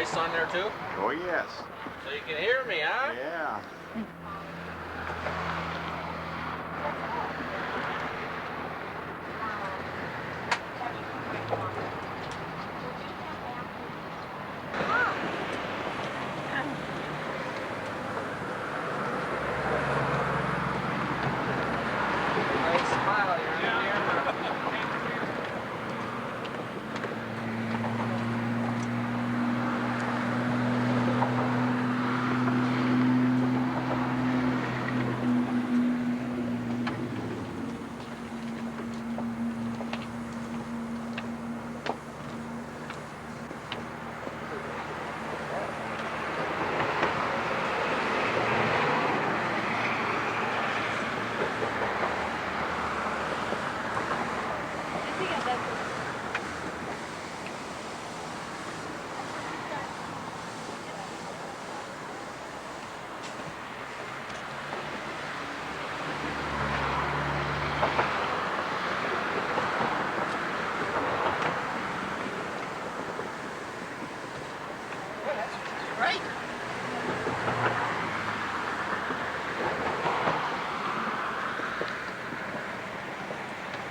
voice on there too? Oh yes. So you can hear me, huh? Yeah. Nice smile, you're on camera. Right?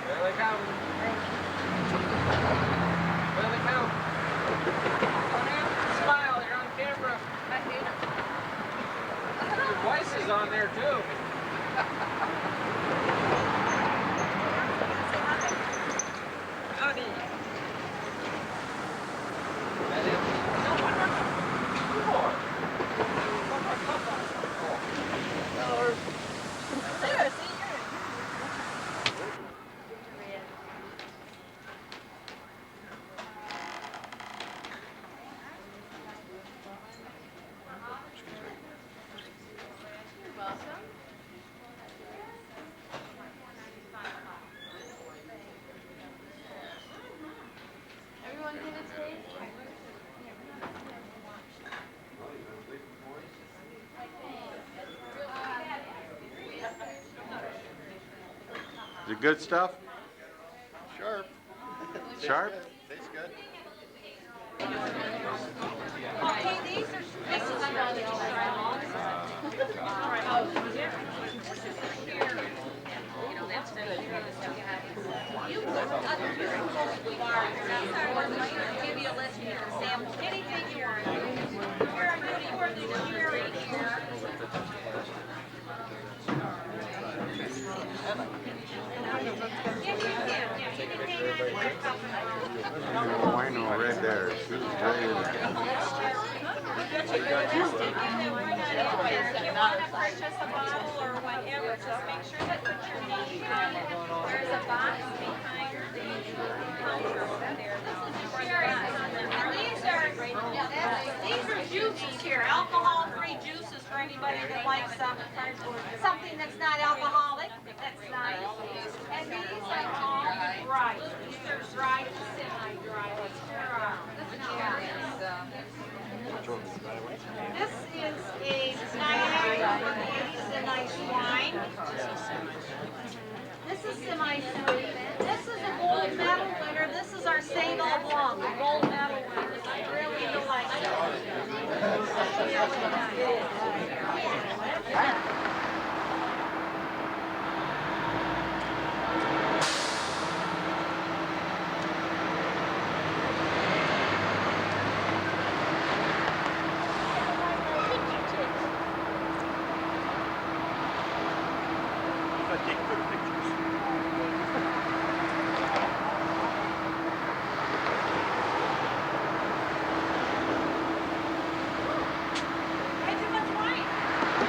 There they come. There they come. Smile, you're on camera. I hate it. Your voice is on there too. Howdy. That it? No, one more. Two more. One more cup on. There, see, you're welcome. Everyone get a taste? Is it good stuff? Sharp. Sharp? Tastes good. Okay, these are, this is another you know, that's good. You give you a list of examples, anything you want. Here, I'm going to pour the cherry here. Wine or red there. She was very If you want to purchase a bottle or whatever, just make sure that put your name on it. There's a box behind the counter over there. And these are juices here, alcohol-free juices for anybody that likes something that's not alcoholic. That's nice. And these are all dry. These are dry to semi-dry. This is a Niagara. This is a nice wine. This is semi-sweet. This is a gold medal winner. This is our Saint Blanc, a gold medal winner. This is really delightful.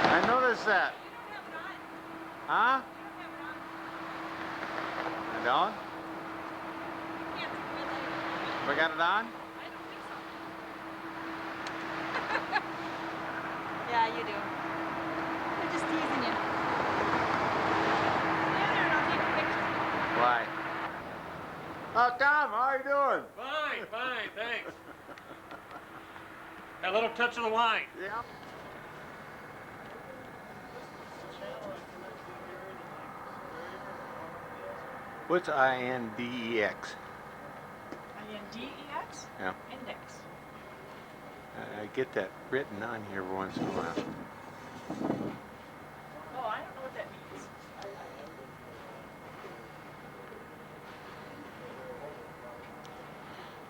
I noticed that. Huh? It on? We got it on? Yeah, you do. I'm just teasing you. Stand there and I'll take a picture. Why? Oh, Tom, how are you doing? Fine, fine, thanks. A little touch of the wine. Yeah. What's INDEX? INDEX? Yeah. Index. I get that written on here every once in a while. Oh, I don't know what that means.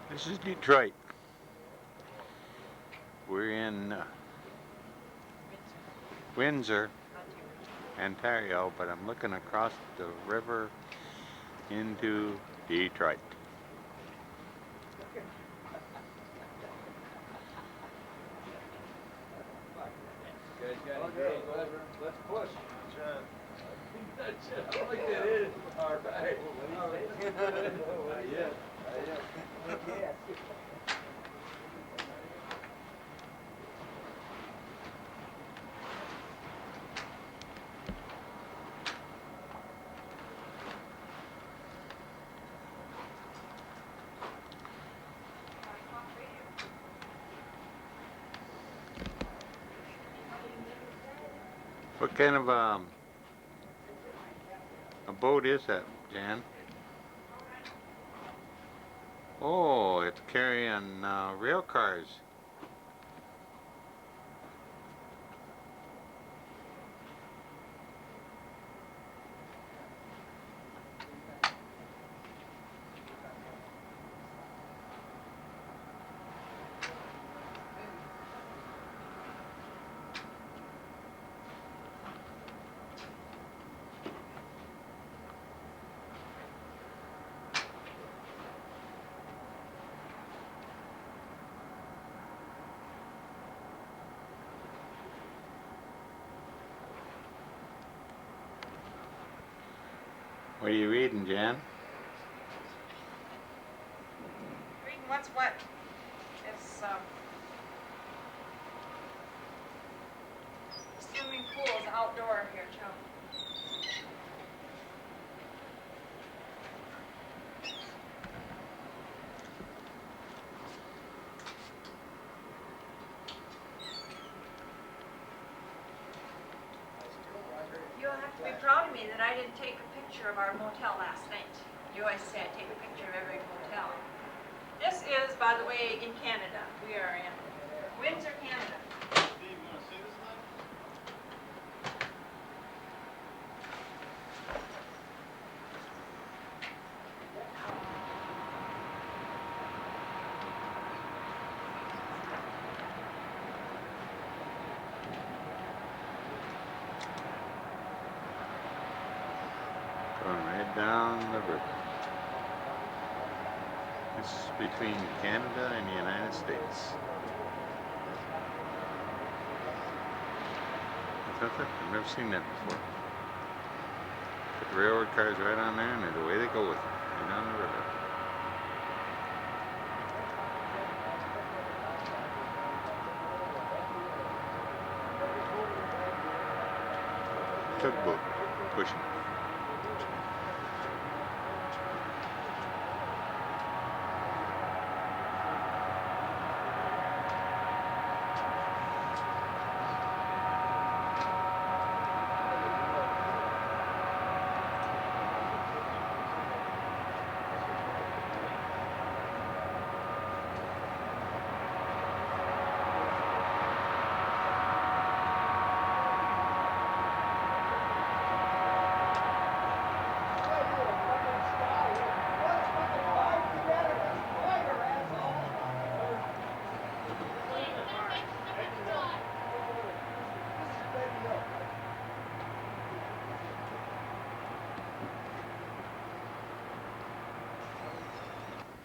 This is Detroit. We're in Windsor, Ontario, but I'm looking across the river into Detroit. Okay, let's push. I like that is. All right. Yeah. What kind of a boat is that, Jan? Oh, it's carrying rail cars. What are you reading, Jan? Reading what's what. It's swimming pools outdoor here too. You'll have to be proud of me that I didn't take a picture of our motel last night. You always say I take a picture of every motel. This is, by the way, in Canada. We are in Windsor, Canada. Steve, you want to see this thing? Going right down the river. This is between Canada and the United States. I've never seen that before. Put the railroad cars right on there and away they go with it. Right down the river. Tugboat pushing.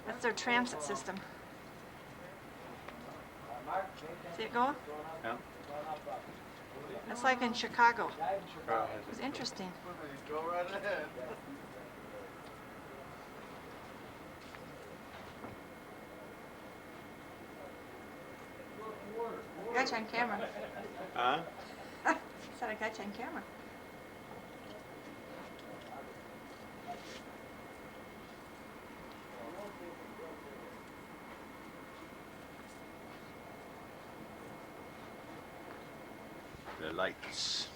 That's their transit system. See it go? Yeah. That's like in Chicago. Well, It was interesting. Go right ahead. I got you on camera. huh? I said I got you on camera. The lights.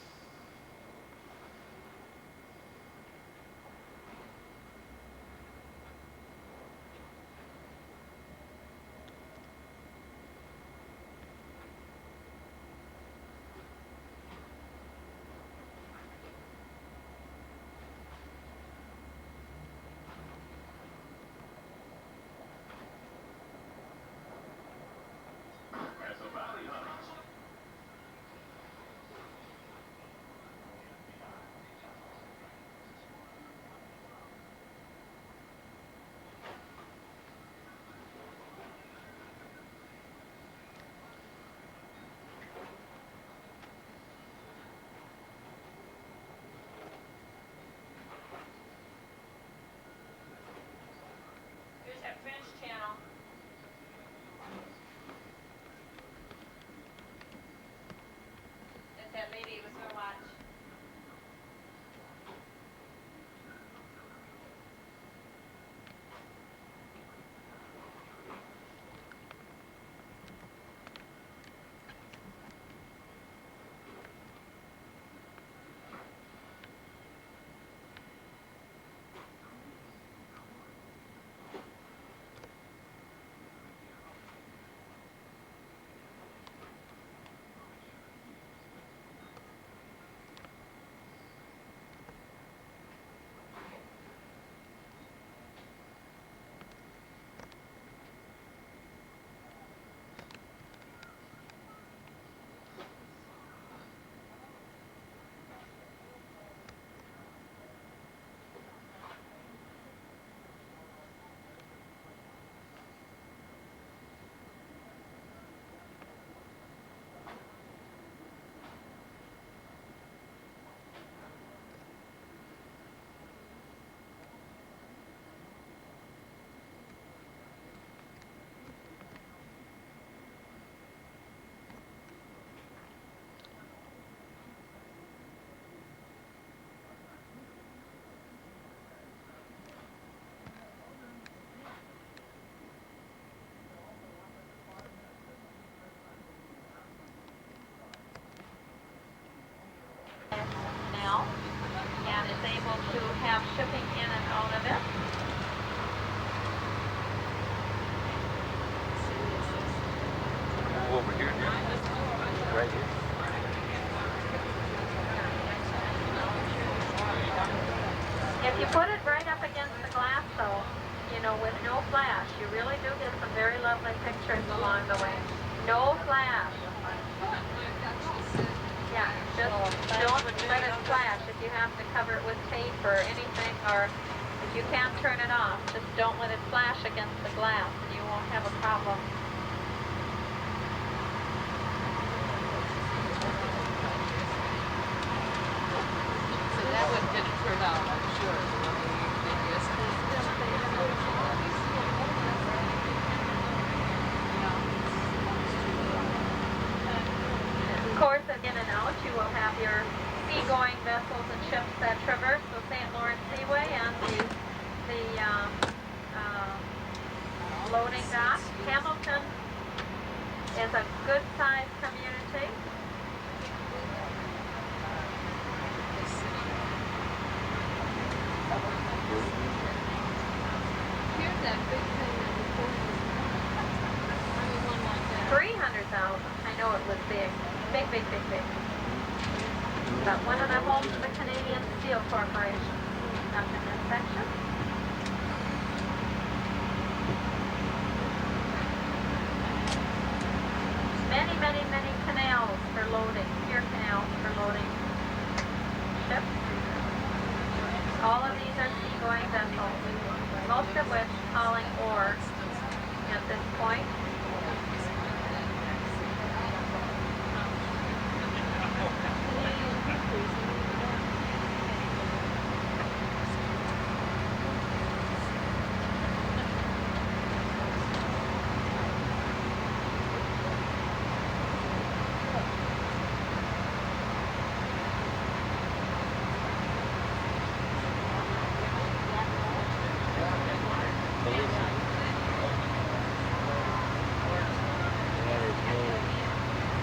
If you put it right up against the glass though, you know, with no flash, you really do get some very lovely pictures along the way. No flash. Yeah, just don't let it flash. If you have to cover it with tape or anything, or if you can't turn it off, just don't let it flash against the glass and you won't have a problem. So that one didn't turn out, I'm sure. Of course, in and out, you will have your seagoing vessels and ships that traverse the St. Lawrence Seaway and the loading dock. Hamilton is a good-sized community. Here's that big thing that was going I mean, one like that. 300,000. I know it was big. Big, big, big, big. But one of them owns the Canadian Steel Corporation up in this section. Many, many, many canals for loading. Pier canals for loading ships. All of these are seagoing vessels, most of which hauling ore at this point.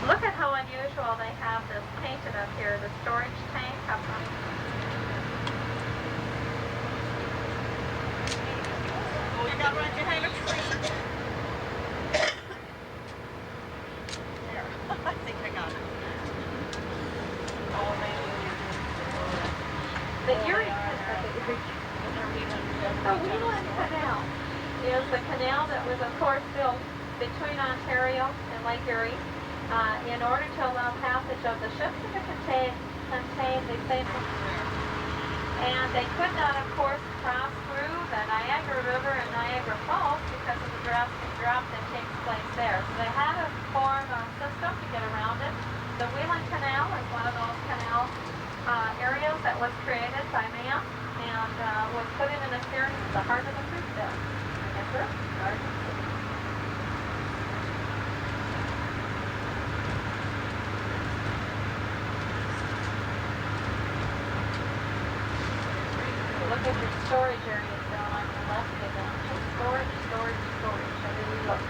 Look at how unusual they have this painted up here, the storage tank up on. Oh, you got right behind a tree. There. I think I got it. Oh, The Erie The Wheeling Canal is the canal that was, of course, built between Ontario and Lake Erie in order to allow passage of the ships and to contain the same. And they could not, of course, cross through the Niagara River and Niagara Falls because of the drastic drop that takes place there. So they had to form a system to get around it. The Wheeling Canal is one of those canal areas that was created by man and was put in a series at the heart of the fruit belt. Remember? Garden City. Look at your storage areas down on the left of them. Just storage, storage, storage. Everywhere you look.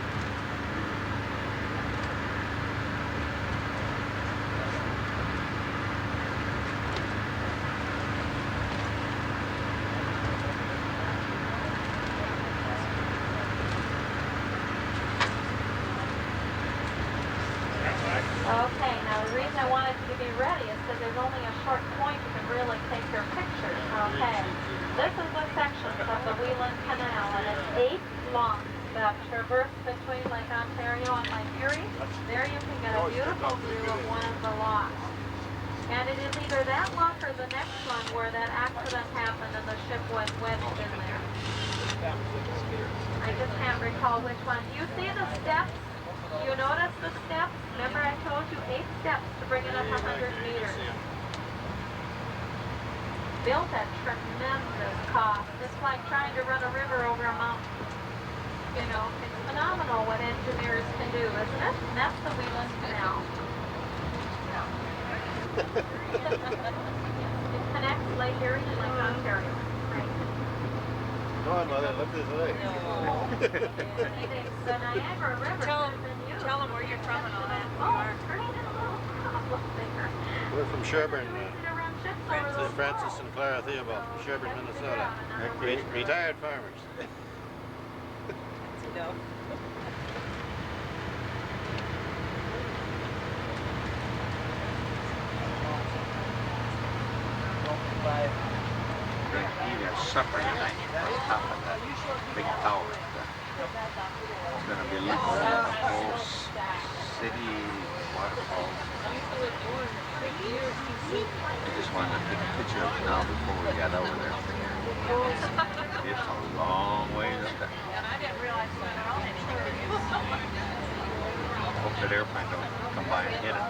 Okay, now the reason I wanted you to be ready is because there's only a short point you can really take your pictures. Okay, this is the section of the Wheeling Canal, and it's 8 long that traverse between Lake Ontario and Lake Erie. There you can get a beautiful view of one of the locks. And it is either that lock or the next one where that accident happened and the ship was wedged in there. I just can't recall which one. Do you see the steps? You notice the steps? Remember I told you 8 steps to bring it up 100 meters. Built at tremendous cost. It's like trying to run a river over a mountain. You know, it's phenomenal what engineers can do, isn't it? And that's the Wheeling Canal. It connects Lake Erie and Lake Ontario. Right. Come on, Mother, look this way. See, the Niagara River has been used. Tell them where you're from and all that. Oh, great little cobble there. We're from Sherburne, Around ships over those Francis walls. and Clara Theobald, from Sherburne, Minnesota. Retired farmers. No. They're eating supper tonight on top of that big tower. It's going to be looking at the whole city waterfalls. I just wanted to take a picture of it now before we got over there. It's a long ways up there. Hope that airplane don't come by and hit it.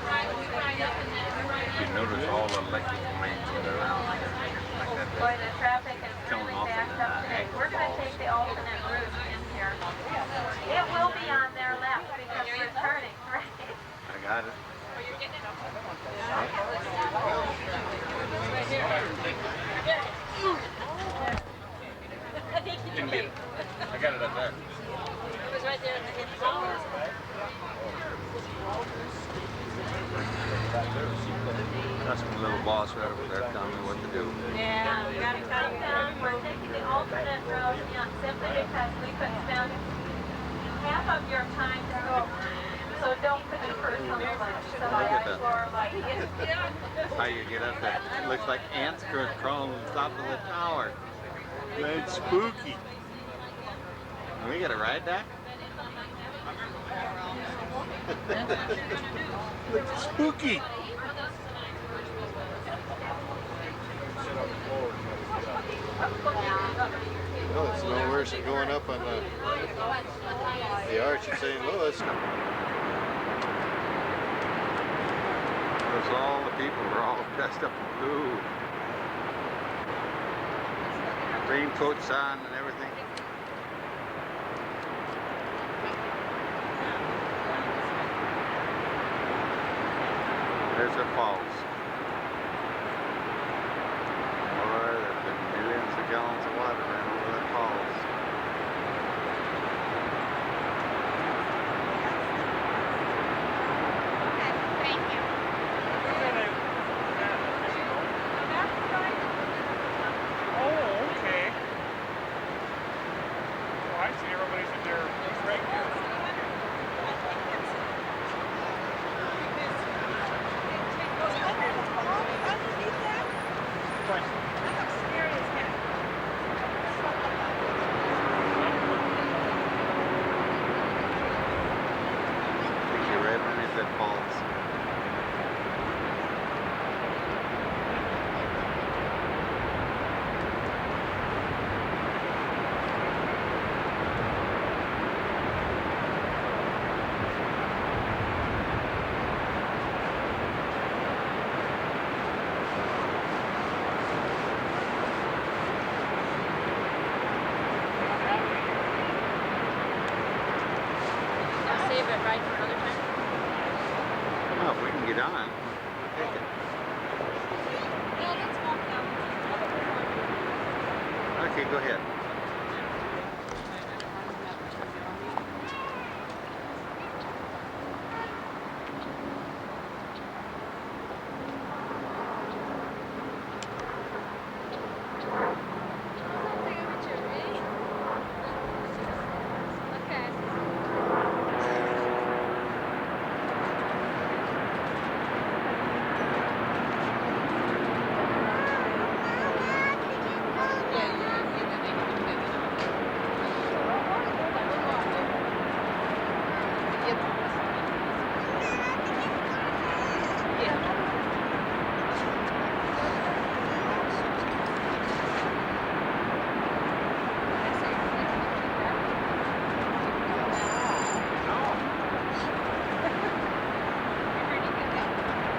If you notice all the electric planes that are around here, like that, Boy, the traffic is coming really off backed of the up today. Niagara We're going to Falls. take the alternate route in here. It will be on their left because we're turning, right? I got it. Didn't get it. I got it up there. It was right there in the zone. That's my little boss right over there telling me what to do. Yeah, we got to cut it down. We're taking the alternate route simply because we could spend half of your time to go. So don't put it personally. So Look at that. or like it. How you get up there? It looks like ants crawling on top of the tower. That's spooky. We gotta ride that? Looks spooky. Well, it's no worse than going up on the arch in St. Louis. There's all the people are all dressed up in blue. Raincoats on and everything. There's the falls. Boy, there's been millions of gallons of water ran over that falls. Thank you. Oh, okay. Oh, I see everybody's in there right here. Think you're right underneath that falls. Save it right for another time. Oh, if we can get on, we'll take it. Okay, go ahead.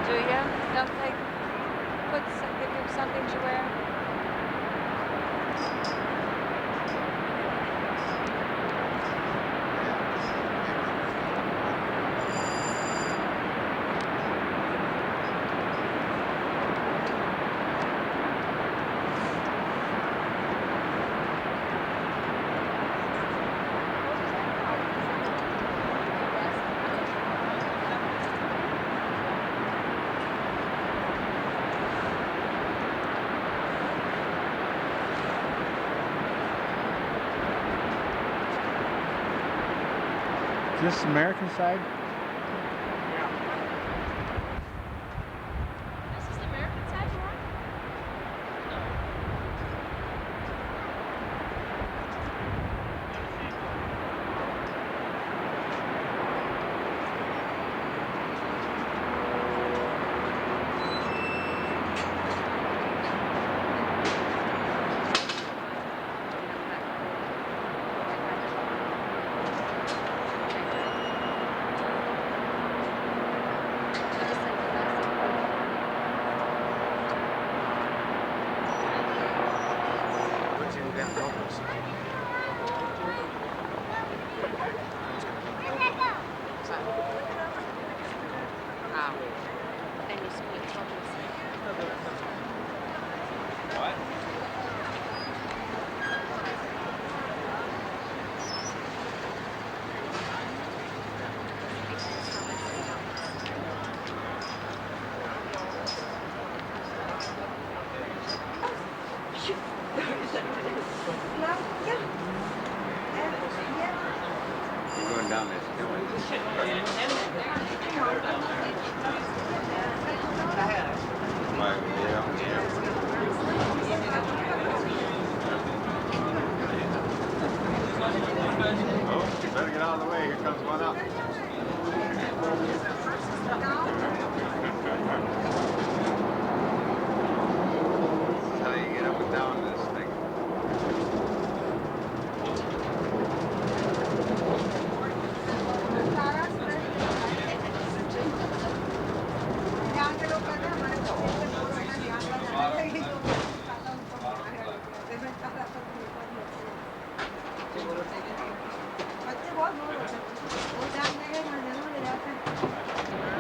Do you? Don't they give you something to wear? Is this American side? This is the American side, Laura? You're going down this hill. Right, Oh, you better get out of the way. Here comes one up. This is how you get up and down this thing.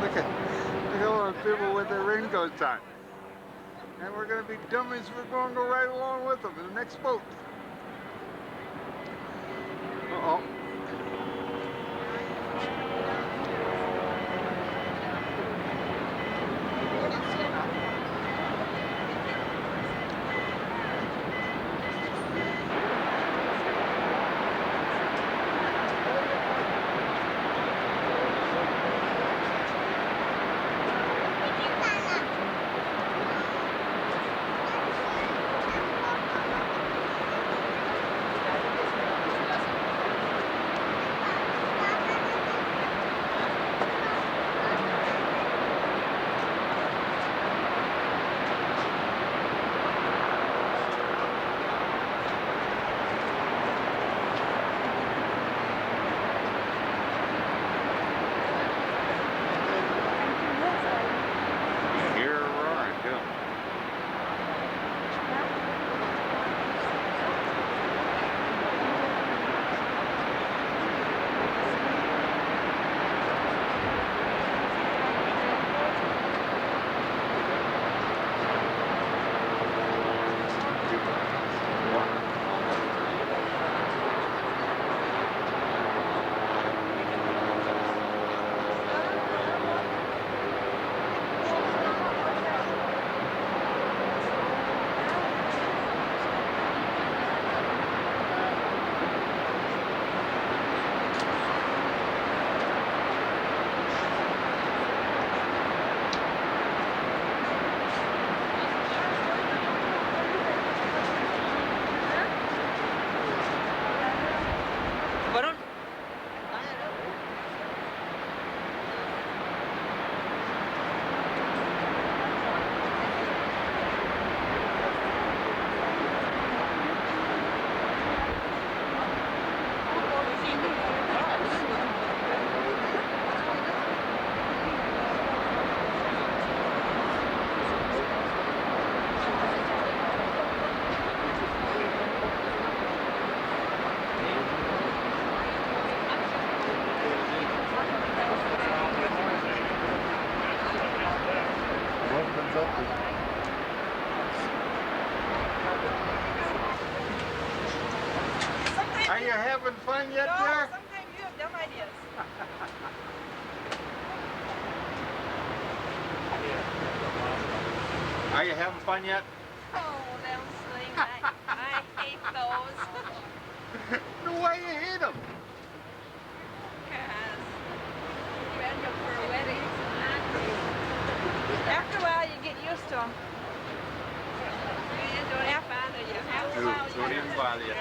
Look at all the people with their raincoats on. And we're going to be dummies. We're going to go right along with them in the next boat. Uh-oh. Are you having fun yet, No, there? sometimes you have dumb ideas. Are you having fun yet? Oh, them slings. I hate those. No, why you hate them? Because you end up for a wedding. After a while, you get used to them. And don't have bother you. After a while, Don't even bother you.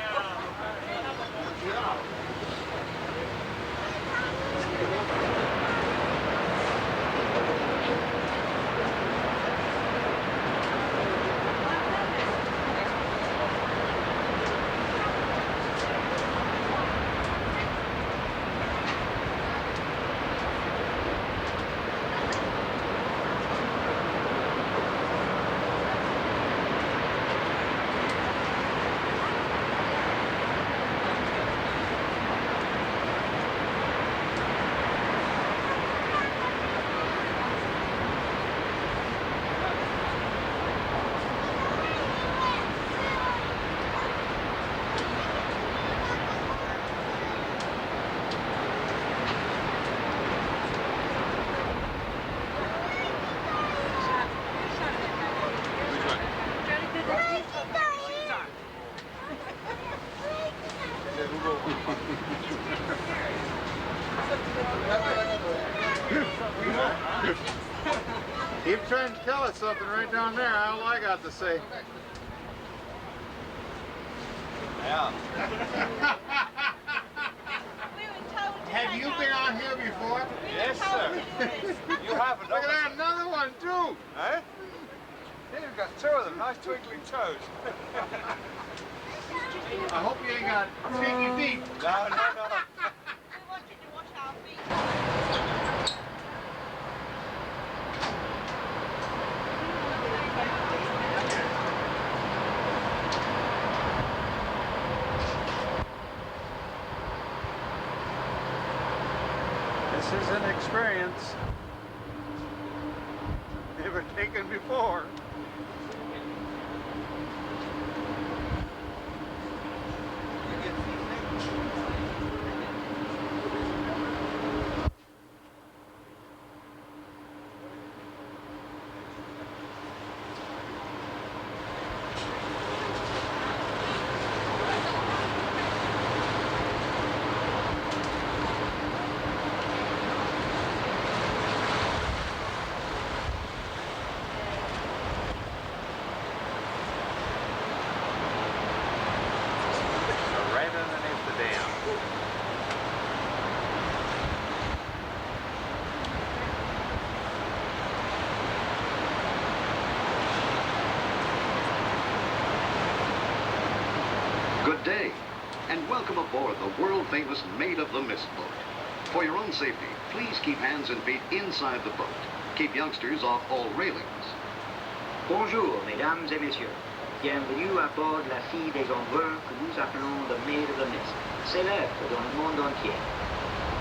something right down there. All I got to say. Yeah. Have you been on here before? Yes, sir. You have Look at that, another one too. Eh? Yeah, you've got two of them. Nice twinkling toes. I hope you ain't got stinky feet. No, no, no. We want you to wash our feet. This is an experience never taken before. Right underneath the dam. Good day, and welcome aboard the world-famous Maid of the Mist boat. For your own safety, please keep hands and feet inside the boat. Keep youngsters off all railings. Bonjour, mesdames et messieurs. Bienvenue à bord de la fille des embruns que nous appelons the Maid of the Mist, célèbre dans le monde entier.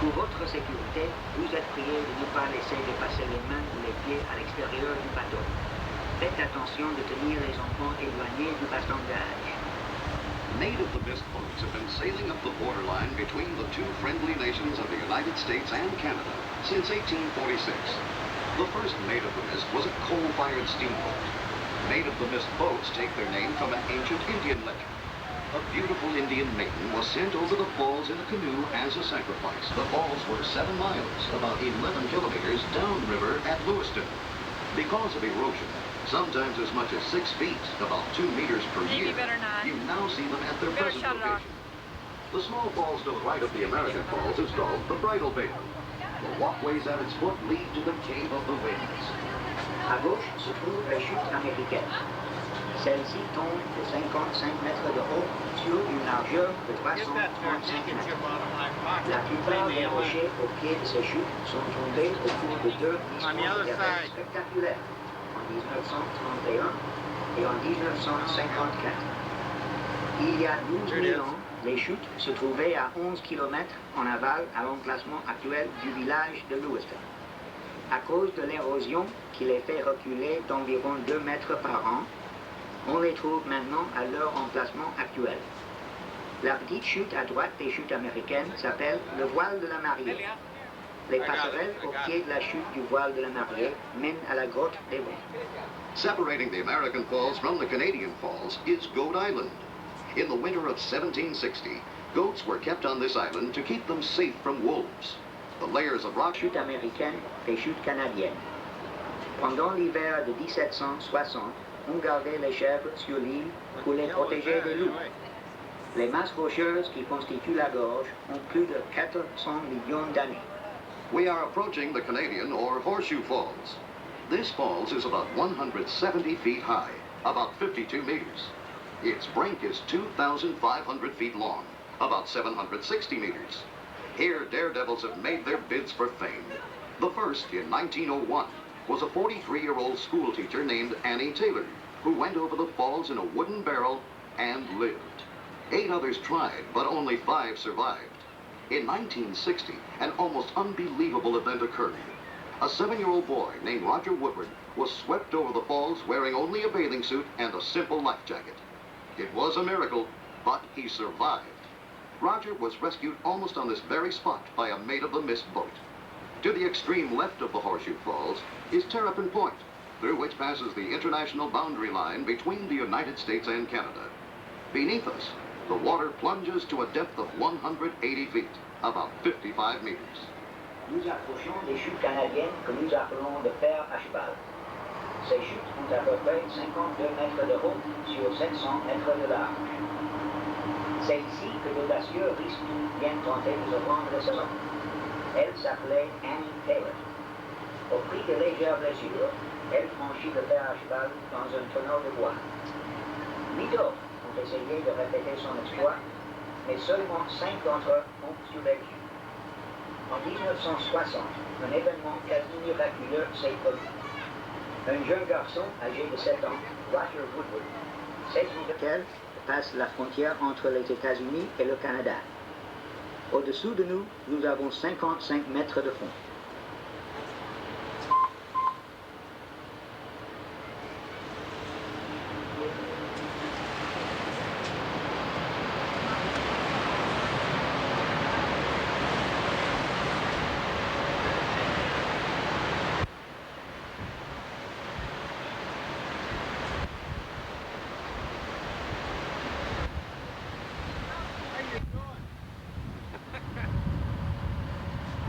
Pour votre sécurité, vous êtes priés de ne pas laisser dépasser les mains ou les pieds à l'extérieur du bateau. Faites attention de tenir les enfants éloignés du baston d'âge. Maid of the Mist boats have been sailing up the borderline between the two friendly nations of the United States and Canada since 1846. The first Maid of the Mist was a coal-fired steamboat. Maid of the Mist boats take their name from an ancient Indian legend. A beautiful Indian maiden was sent over the falls in a canoe as a sacrifice. The falls were 7 miles, about 11 kilometers downriver at Lewiston. Because of erosion, sometimes as much as 6 feet, about 2 meters per Maybe year, better not. you now see them at their Better present shut it off. location. The small falls to the right of the American Falls is called the Bridal Veil. The walkways at its foot lead to the Cave of the Winds. À gauche se trouvent les chutes américaines. Celles-ci tombent de 55 mètres de haut sur une largeur de 335 mètres. La plupart des rochers au pied de ces chutes sont tombés au cours de 2 histoires terrestres spectaculaires, en 1931 et en 1954. Il y a 12 000 ans, les chutes se trouvaient à 11 km en aval à l'emplacement actuel du village de Lewiston. À cause de l'érosion qui les fait reculer d'environ 2 mètres par an, on les trouve maintenant à leur emplacement actuel. La petite chute à droite des chutes américaines s'appelle le voile de la mariée. Les passerelles au pied de la chute du voile de la mariée mènent à la grotte des vents. Separating the American Falls from the Canadian Falls is Goat Island. In the winter of 1760, goats were kept on this island to keep them safe from wolves. The layers of rock... Chutes américaines et chutes canadiennes. Pendant l'hiver de 1760, on gardait les chèvres sur l'île pour les protéger des loups. Les masses rocheuses qui constituent la gorge ont plus de 400 millions d'années. We are approaching the Canadian or Horseshoe Falls. This falls is about 170 feet high, about 52 meters. Its brink is 2,500 feet long, about 760 meters. Here, daredevils have made their bids for fame. The first, in 1901, was a 43-year-old schoolteacher named Annie Taylor, who went over the falls in a wooden barrel and lived. 8 others tried, but only 5 survived. In 1960, an almost unbelievable event occurred. A 7-year-old boy named Roger Woodward was swept over the falls wearing only a bathing suit and a simple life jacket. It was a miracle, but he survived. Roger was rescued almost on this very spot by a Maid of the Mist boat. To the extreme left of the Horseshoe Falls is Terrapin Point, through which passes the international boundary line between the United States and Canada. Beneath us, the water plunges to a depth of 180 feet, about 55 meters. Nous approchons des chutes canadiennes que nous appelons de fer à cheval. Ces chutes ont à peu près 52 mètres de haut sur 700 mètres de large. C'est ici que l'audacieux risque vient tenter de se prendre le sommet. Elle s'appelait Annie Taylor. Au prix de légères blessures, elle franchit le fer à cheval dans un tonneau de bois. 8 autres ont essayé de répéter son exploit, mais seulement 5 d'entre eux ont survécu. En 1960, un événement quasi miraculeux s'est produit. Un jeune garçon âgé de 7 ans, Roger Woodward, 16 ans de lequel passe la frontière entre les États-Unis et le Canada. Au-dessous de nous, nous avons 55 mètres de fond.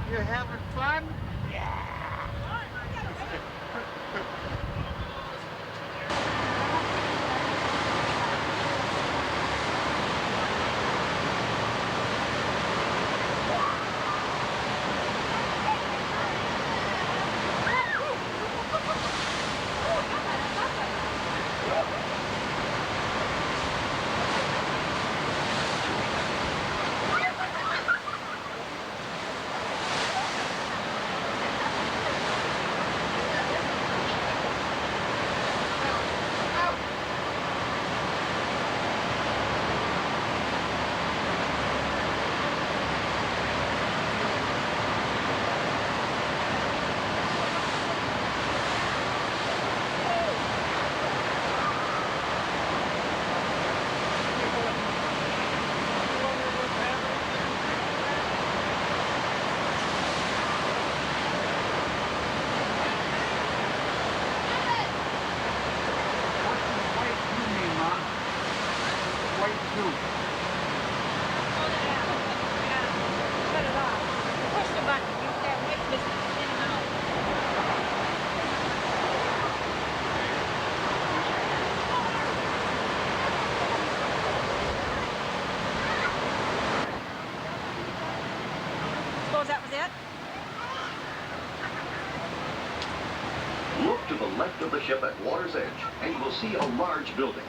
You're having fun? Look to the left of the ship at water's edge, and you will see a large building.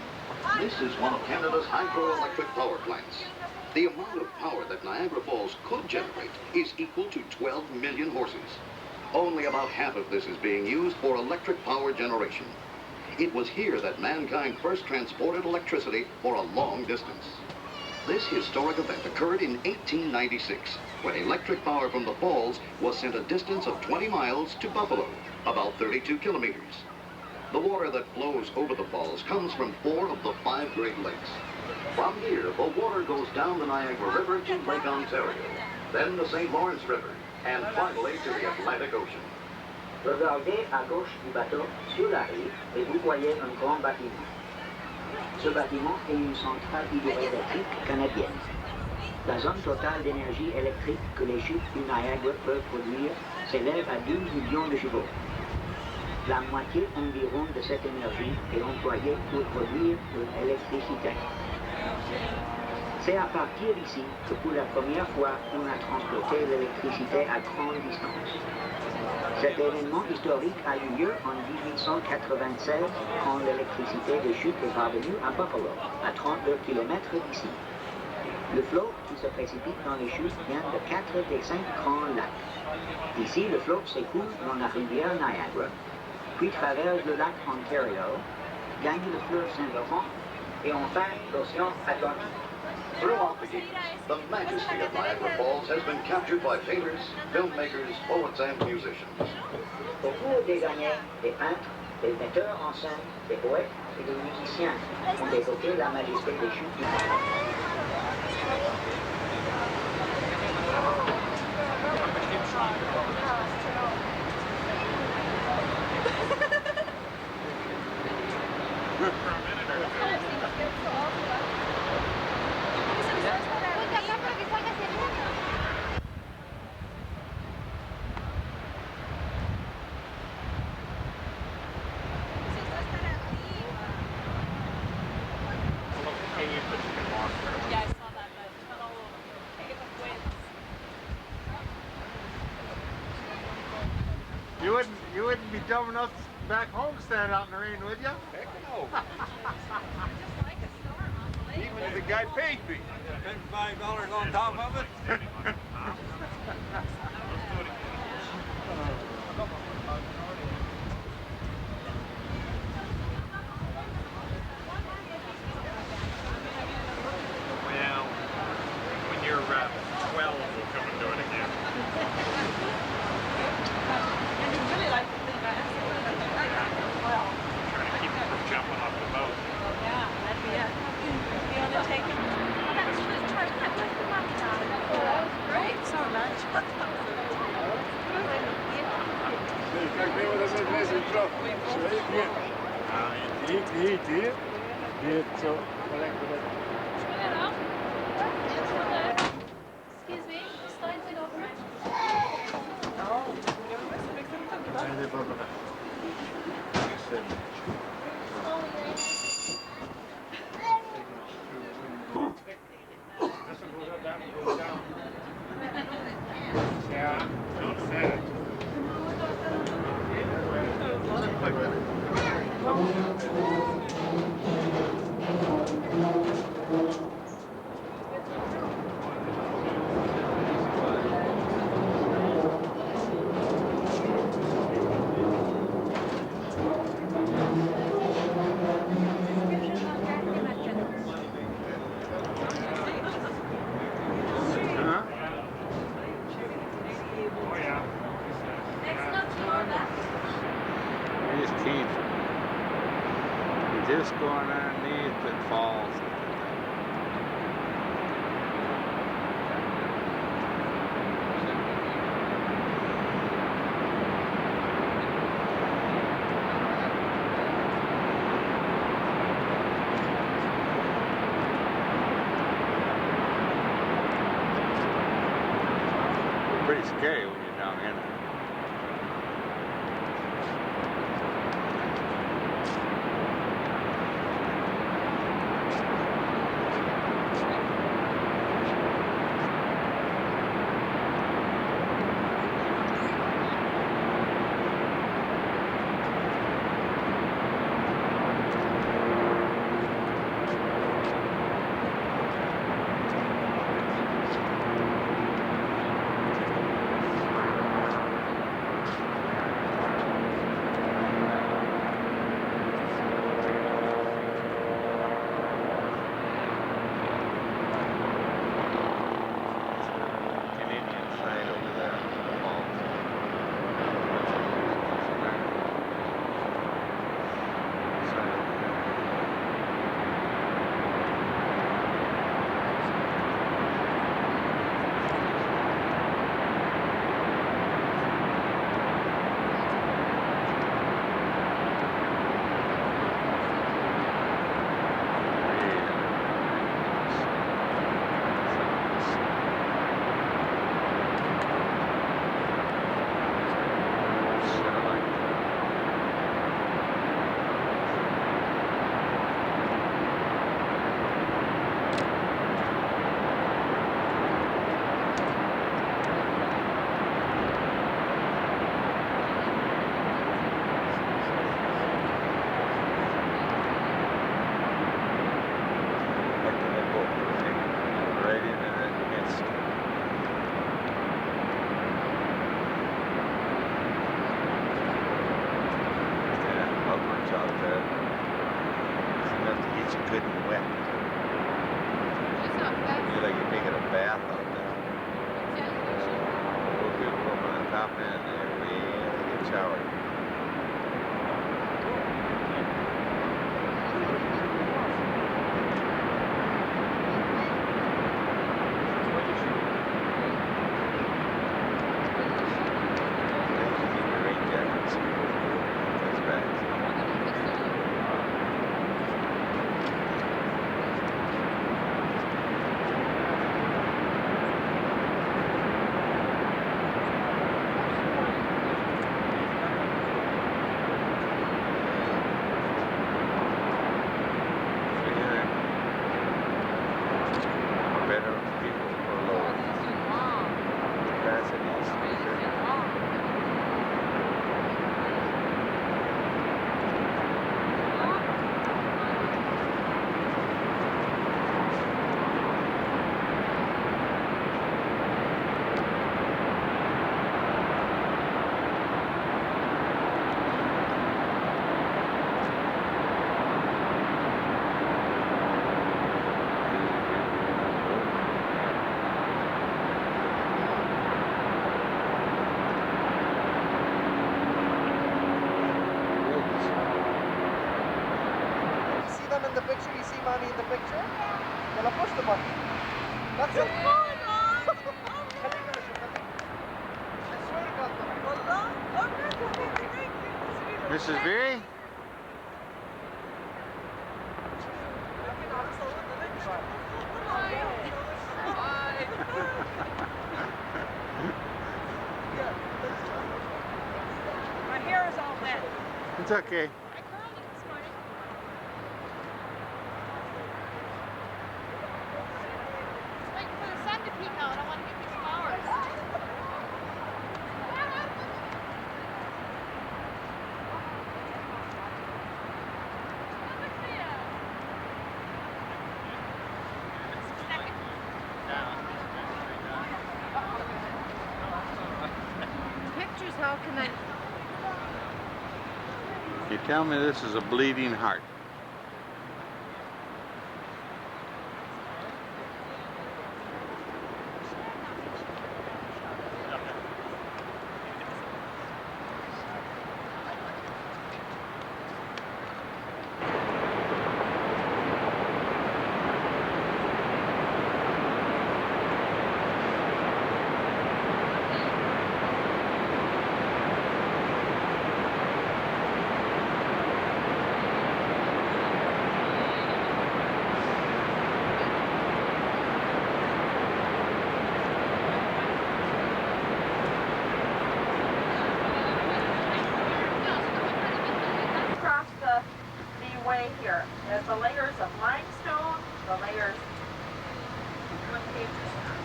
This is one of Canada's hydroelectric power plants. The amount of power that Niagara Falls could generate is equal to 12 million horses. Only about half of this is being used for electric power generation. It was here that mankind first transported electricity for a long distance. This historic event occurred in 1896, when electric power from the falls was sent a distance of 20 miles to Buffalo, about 32 kilometers. The water that flows over the falls comes from 4 of the 5 Great Lakes. From here, the water goes down the Niagara River to Lake Ontario, then the St. Lawrence River, and finally to the Atlantic Ocean. Regardez à gauche du bateau, sur la rive, et vous voyez un grand bâtiment. Ce bâtiment est une centrale hydroélectrique canadienne. La zone totale d'énergie électrique que les chutes du Niagara peuvent produire s'élève à 12 millions de chevaux. La moitié environ de cette énergie est employée pour produire de l'électricité. C'est à partir d'ici que pour la première fois on a transporté l'électricité à grande distance. Cet événement historique a eu lieu en 1896 quand l'électricité de chute est parvenue à Buffalo, à 32 km d'ici. Le flot qui se précipite dans les chutes vient de 4 des 5 grands lacs. Ici, le flot s'écoule dans la rivière Niagara, puis traverse le lac Ontario, gagne le fleuve Saint-Laurent et enfin l'océan Atlantique. Throughout the years, the majesty of Niagara Falls has been captured by painters, filmmakers, poets, and musicians. Au cours des années, des peintres, des metteurs en scène, des poètes et des musiciens ont évoqué la majesté des chutes. coming out back home, stand out in the rain, would you? Heck no. Even if the guy paid me. $5 on top of it? Well, when you're 12, we'll come and do it again. And you really like to think about it. Trying to keep them from jumping off the boat. Yeah, that'd be it. Be on the take. That's good. Charlie, that was the mommy down. That was great. So much. Excuse me, slides it over. His teeth. Just going underneath it falls. Pretty scary when you're down in it. money in the picture? Well, I push the button. That's it. I swear to God, Mrs. Veery? My hair is all wet. It's okay. I curled it this morning. Just waiting for the sun to peek out. I want to get these flowers. Pictures, how can I? You tell me this is a bleeding heart. Way here. There's the layers of limestone, the layers. What page is that?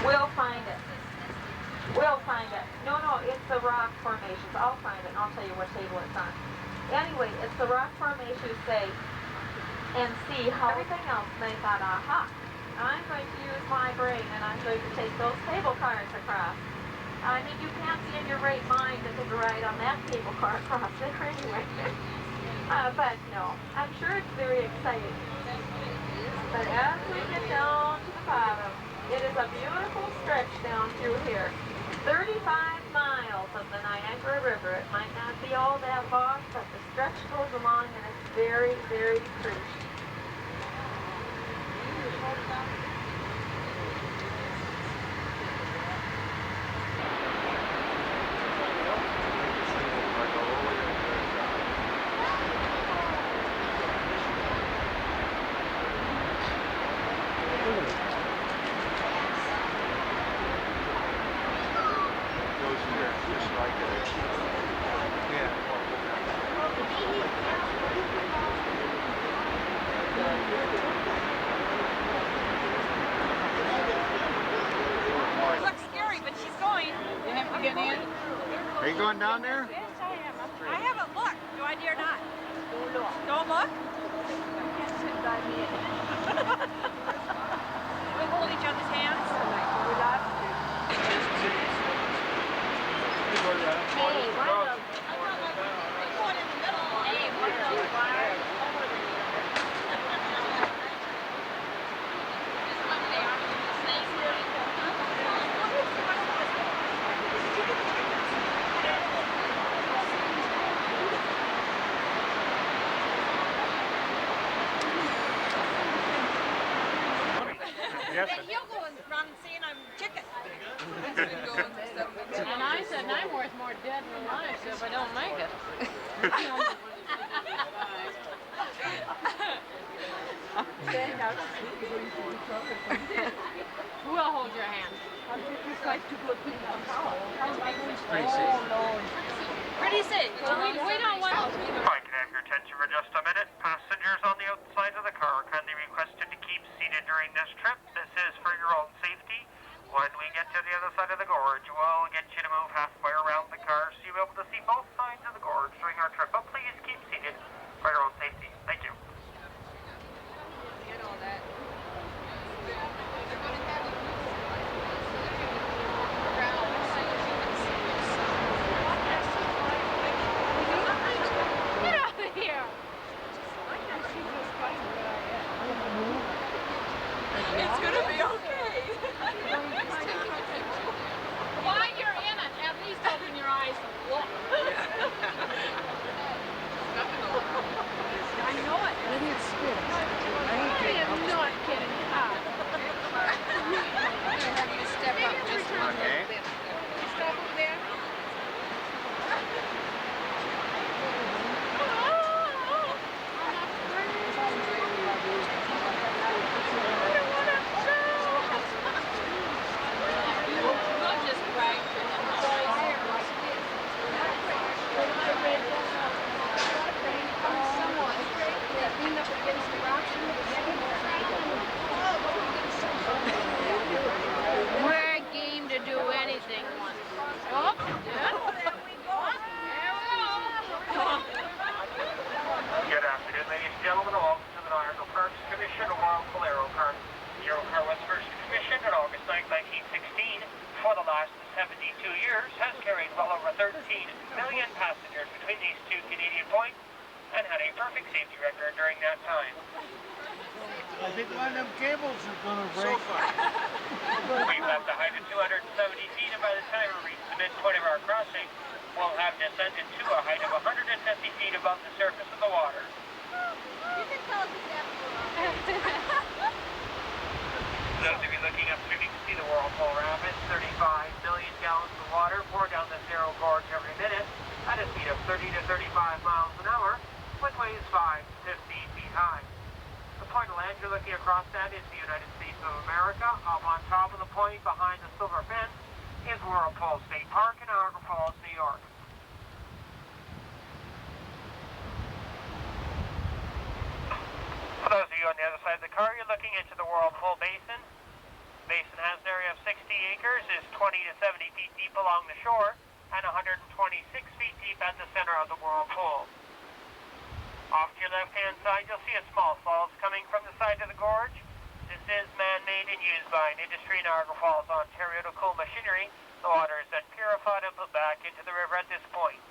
We'll find it. We'll find it. No, it's the rock formations. I'll find it and I'll tell you what table it's on. Anyway, it's the rock formations say and see how everything else. And they thought, aha. I'm going to use my brain and I'm going to take those cable cars across. I mean, you can't be in your right mind to take a ride on that cable car across there anyway. But no, I'm sure it's very exciting. But as we get down to the bottom, it is a beautiful stretch down through here. 35 miles of the Niagara River. It might not be all that long, but the stretch goes along and it's very, very pretty. Are you going down there? Yes, I am. I haven't looked. Do I dare not? Don't look. Don't look? You can't sit by me. We hold each other's hands. Hey, one of those. One in the middle. Hey, one of those bars. Yes. And he'll go and run saying I'm chicken. And I said, I'm worth more dead than alive, so if I don't make it. We'll hold your hand. Pretty safe. We don't want. If I can have your attention for just a minute. Passengers on the outside of the car kindly requested to keep seated during this trip. This is for your own safety. When we get to the other side of the gorge, we'll get you to move halfway around the car so you'll be able to see both sides of the gorge during our trip. But please keep seated for your own safety. Thank you. It's gonna be okay. Why you're Good afternoon, ladies and gentlemen, and welcome to the Niagara Parks Commission World Polaro Car. The Eurocar was first commissioned on August 9, 1916. For the last 72 years, has carried well over 13 million passengers between these two Canadian points and had a perfect safety record during that time. I think one of them cables are gonna break. We've left a height of 270 feet, and by the time we reach the midpoint of our crossing, we'll have descended to a height of 150 feet above the surface of the water. Those of you looking upstream, you can see the Whirlpool Rapids. 35 million gallons of water pour down this narrow gorge every minute at a speed of 30 to 35 miles an hour, with waves 5 to 15 feet high. The point of land you're looking across at is the United States of America. Up on top of the point, behind the silver fence, is Whirlpool State Park in Niagara Falls, New York. For those of you on the other side of the car, you're looking into the Whirlpool Basin. The basin has an area of 60 acres, is 20 to 70 feet deep along the shore, and 126 feet deep at the center of the whirlpool. Off to your left-hand side, you'll see a small falls coming from the side of the gorge. This is man-made and used by an industry in Niagara Falls, Ontario to cool machinery. The water is then purified and put back into the river at this point.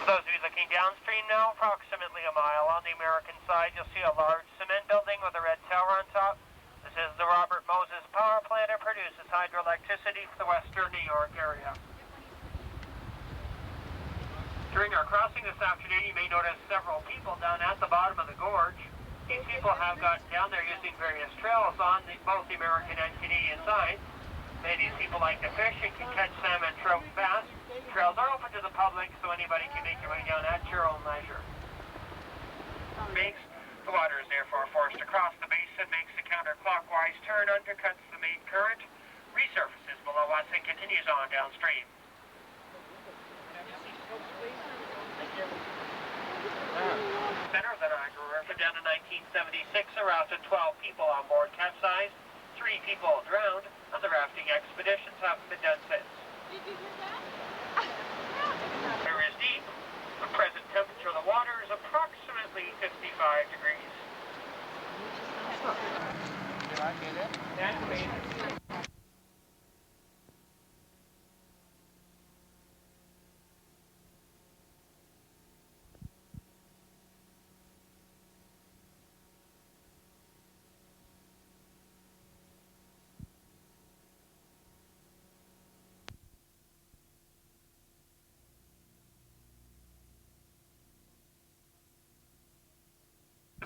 For those of you looking downstream now, approximately a mile on the American side, you'll see a large cement building with a red tower on top. This is the Robert Moses Power Plant. It produces hydroelectricity for the western New York area. During our crossing this afternoon, you may notice several people down at the bottom of the gorge. These people have gotten down there using various trails on both the American and Canadian sides. Many of these people like to fish and can catch salmon, trout, and bass. Trails are open to the public, so anybody can make your way down at your own leisure. The water is therefore forced across the basin, makes a counterclockwise turn, undercuts the main current, resurfaces below us, and continues on downstream. Center of the Niagara River down to 1976, a raft of 12 people on board capsized, 3 people drowned, and the rafting expeditions haven't been done since. Did you hear that? The river is deep. The present temperature of the water is approximately 55 degrees. Did I get it? That's me.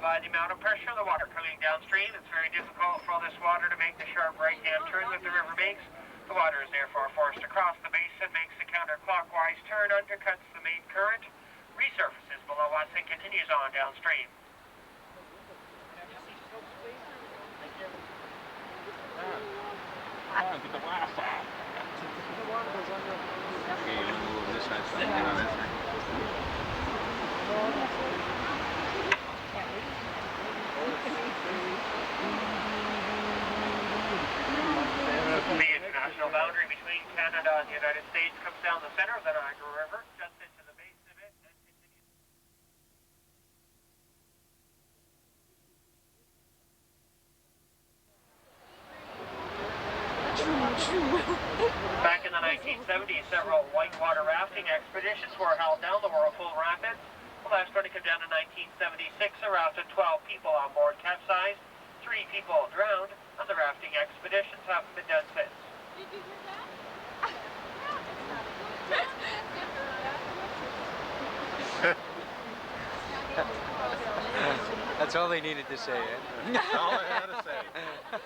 By the amount of pressure of the water coming downstream, it's very difficult for all this water to make the sharp right-hand turn that the river makes. The water is therefore forced across the basin, makes a counterclockwise turn, undercuts the main current, resurfaces below us, and continues on downstream. The international boundary between Canada and the United States comes down the center of the Niagara River, just into the basin of it, and continues. Back in the 1970s, several whitewater rafting expeditions were held down the Whirlpool Rapids. The last one to come down in 1976, a raft of 12 people on board capsized, 3 people drowned, and the rafting expeditions haven't been done since. Did you hear that? That's all they needed to say, eh? That's all I had to say.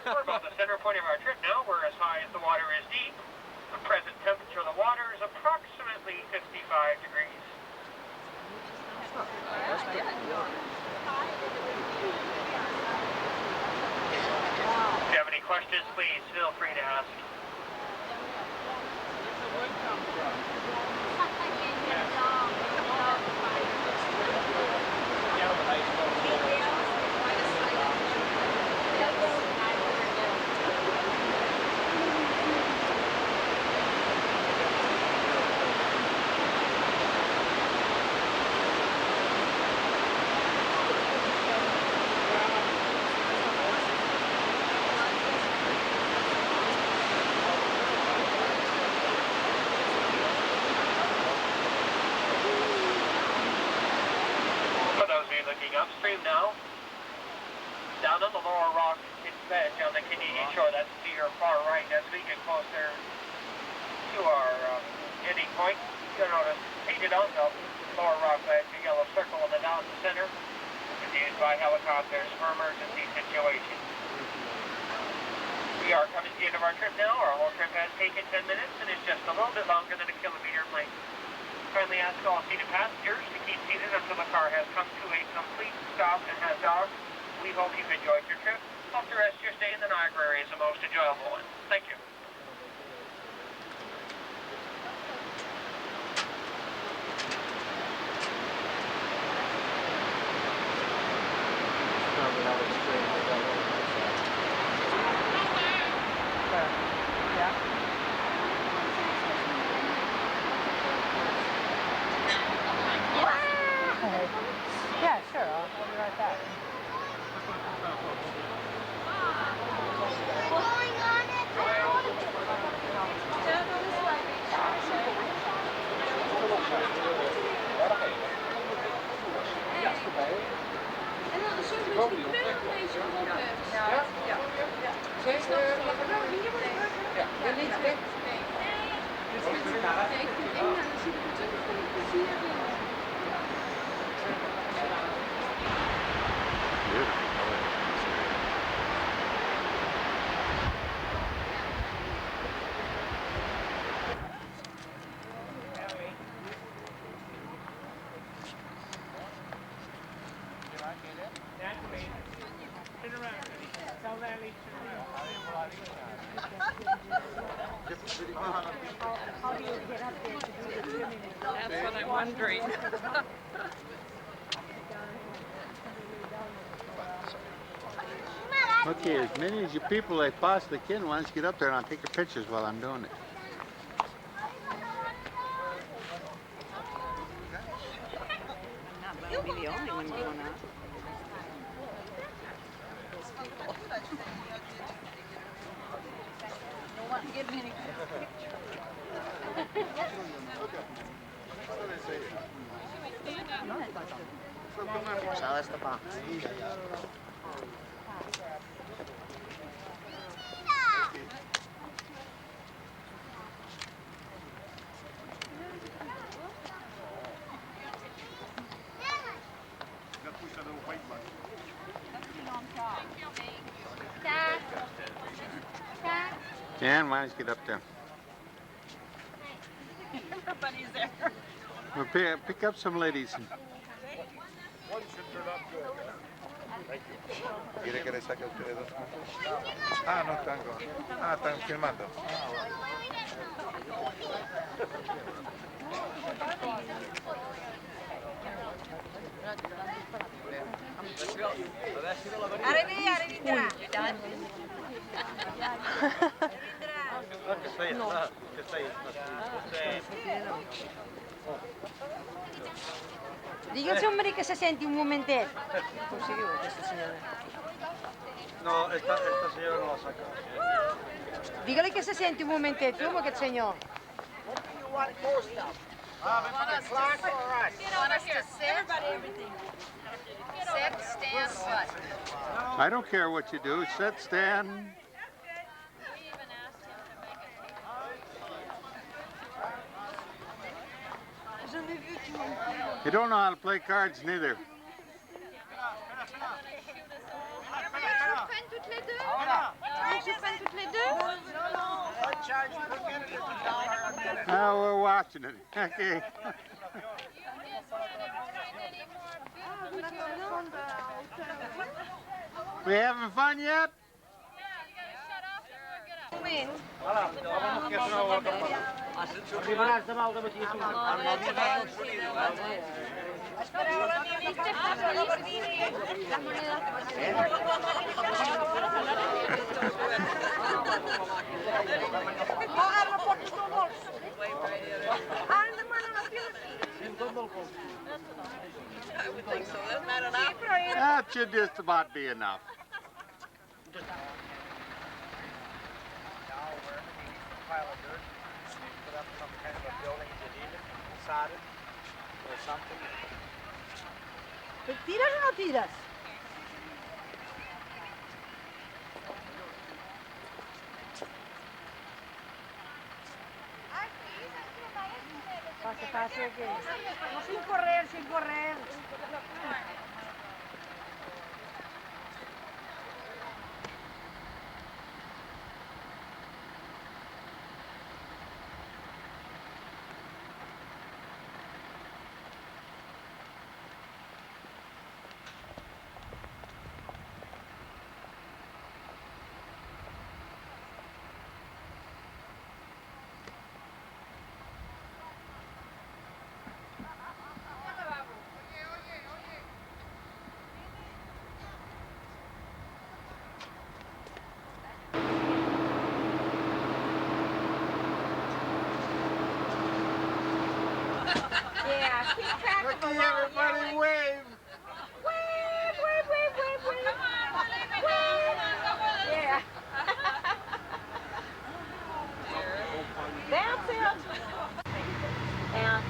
We're about the center point of our trip now. We're as high as the water is deep. The present temperature of the water is approximately 55 degrees. That's pretty cool. If you have any questions, please feel free to ask. stream now. Down on the lower rock edge on the Canadian shore, that's to your far right. As we get closer to our ending point, you'll notice painted on the lower rock ledge, a yellow circle in the down center, is used by helicopters for emergency situations. We are coming to the end of our trip now. Our whole trip has taken 10 minutes and is just a little bit longer than a kilometer in length. Kindly ask all seated passengers to keep seated until the car has come to a complete stop and has docked. We hope you've enjoyed your trip. Hope the rest of your stay in the Niagara area is the most enjoyable one. Thank you. Yeah, sure. I'll be right back. En dan soms een beetje die kleur een beetje erop hebt. Ja. Ja, niet weg. Nee. Nee, ik vind eng, dan zie ik het terug van die plezier in. How do you get up there to do the swimming? That's what I'm wondering. Okay, as many as you people I possibly can, why don't you get up there and I'll take your pictures while I'm doing it. You'll be the only one going up. Don't want to get any So that's the box. Dan, why don't you get up there? Everybody's there. We'll pick up some ladies. ¿Quiere que le saque a ustedes dos fotos? Ah, no están con... Ah, están filmando. Dígase, hombre, que se senti un momentet. Conseguiu aquesta senyora. No, esta senyora no la saca. Digue-li que se senti un momentet, tu, amb aquest senyor. Sit, stand, what? I don't care what you do. Sit, stand. You don't know how to play cards neither. Oh, we're watching it. Okay. We having fun yet? That should just about be enough. Pile of dirt, put up some kind of a building, you need it, sodded or something. ¿Tiras o no tiras? Pase, pase, que... No, sin correr, sin correr. Yeah, keep track of them all. Everybody wave. Wave, wave, wave, wave, wave. Come on, we're leaving now. Come on, yeah. That's it. And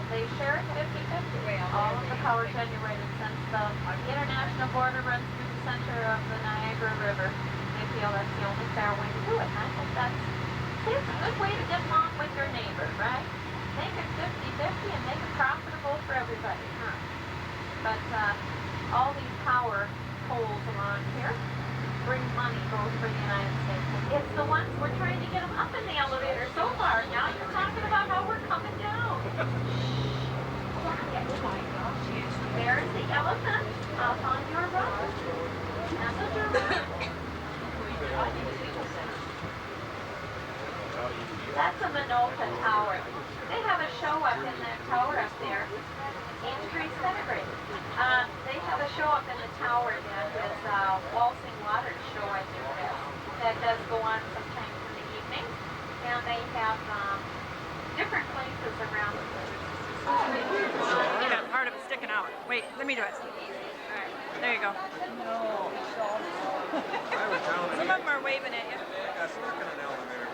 they share it 50-50. All of the power generated since the international border runs through the center of the Niagara River. They feel that's the only fair way to do it. And I think it's a good way to get along with your neighbor, right? Make it 50-50 and make it profitable for everybody, huh? But all these power poles along here bring money both for the United States. It's the ones we're trying to get them up in the elevator so far. Now you're talking about how we're coming down. Quiet. Oh my gosh, yes. There's the elephant up on your right. That's a giraffe. That's a Minolta Tower. They have a show up in that tower up there. Industry celebrate. They have a show up in the tower that is Waltzing Waters show, I think it is. That does go on sometimes in the evening. And they have different places around the city. You got part of it sticking out. Wait, let me do it. Alright, there you go. No. Some of them are waving at you. I got stuck in an elevator.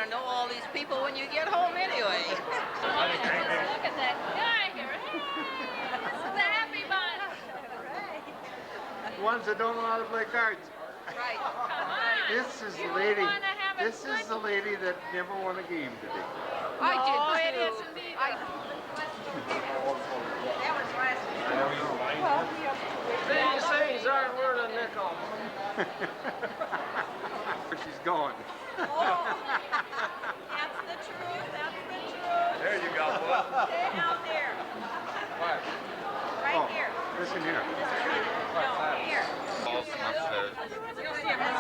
to know all these people when you get home anyway. Look at that guy here. Hey, this is the happy bunch. Ones that don't know how to play cards. Right. Come on. This is You the lady. wanna have a This is good- the lady that never won a game today. I did No, too. it isn't either. That was last week. These things aren't worth a nickel. Where she's going. Oh, that's the truth. That's the truth. There you go, bud. Stay out there. What? Right Oh, here. listen here. No, here. False upstairs. You'll see him there.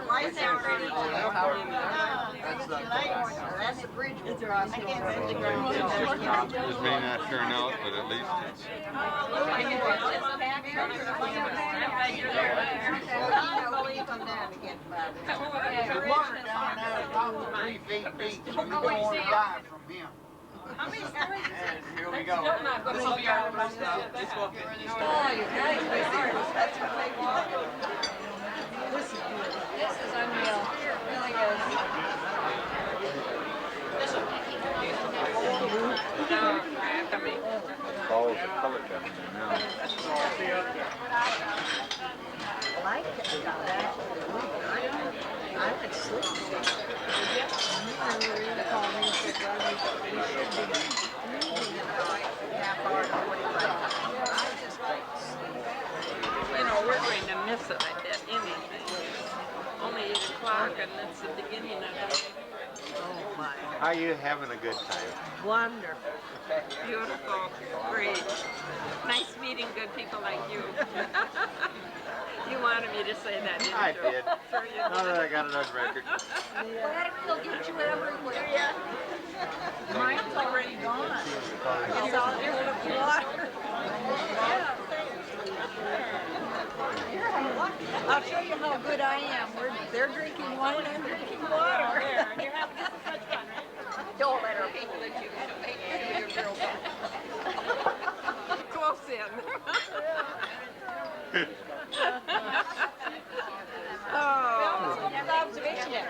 Lights out ready. That's the bridge we'll cross. I can't see the ground. This may not turn out, but at least it's. The water down there is probably 3 feet deep. You don't want to dive from him. How many stories is it? Here we go. This will be our first stop. Oh, you guys, that's what they want. This is unreal. It really is. Falls are color temperature now. I would sleep. You know, we're going to miss it, I bet, anything. Only 8 o'clock and it's the beginning of it. Oh my. Are you having a good time? Wonderful. Beautiful. Great. Nice meeting good people like you. You wanted me to say that, didn't I you? did. Sure you Now that I got it on record. We'll get you everywhere. Yeah. Mine's already gone. It's all full of water. I'll show you how good I am. They're drinking wine, I'm drinking water. You're having this is such fun, right? Don't let her be. Close in. Oh. Observation deck.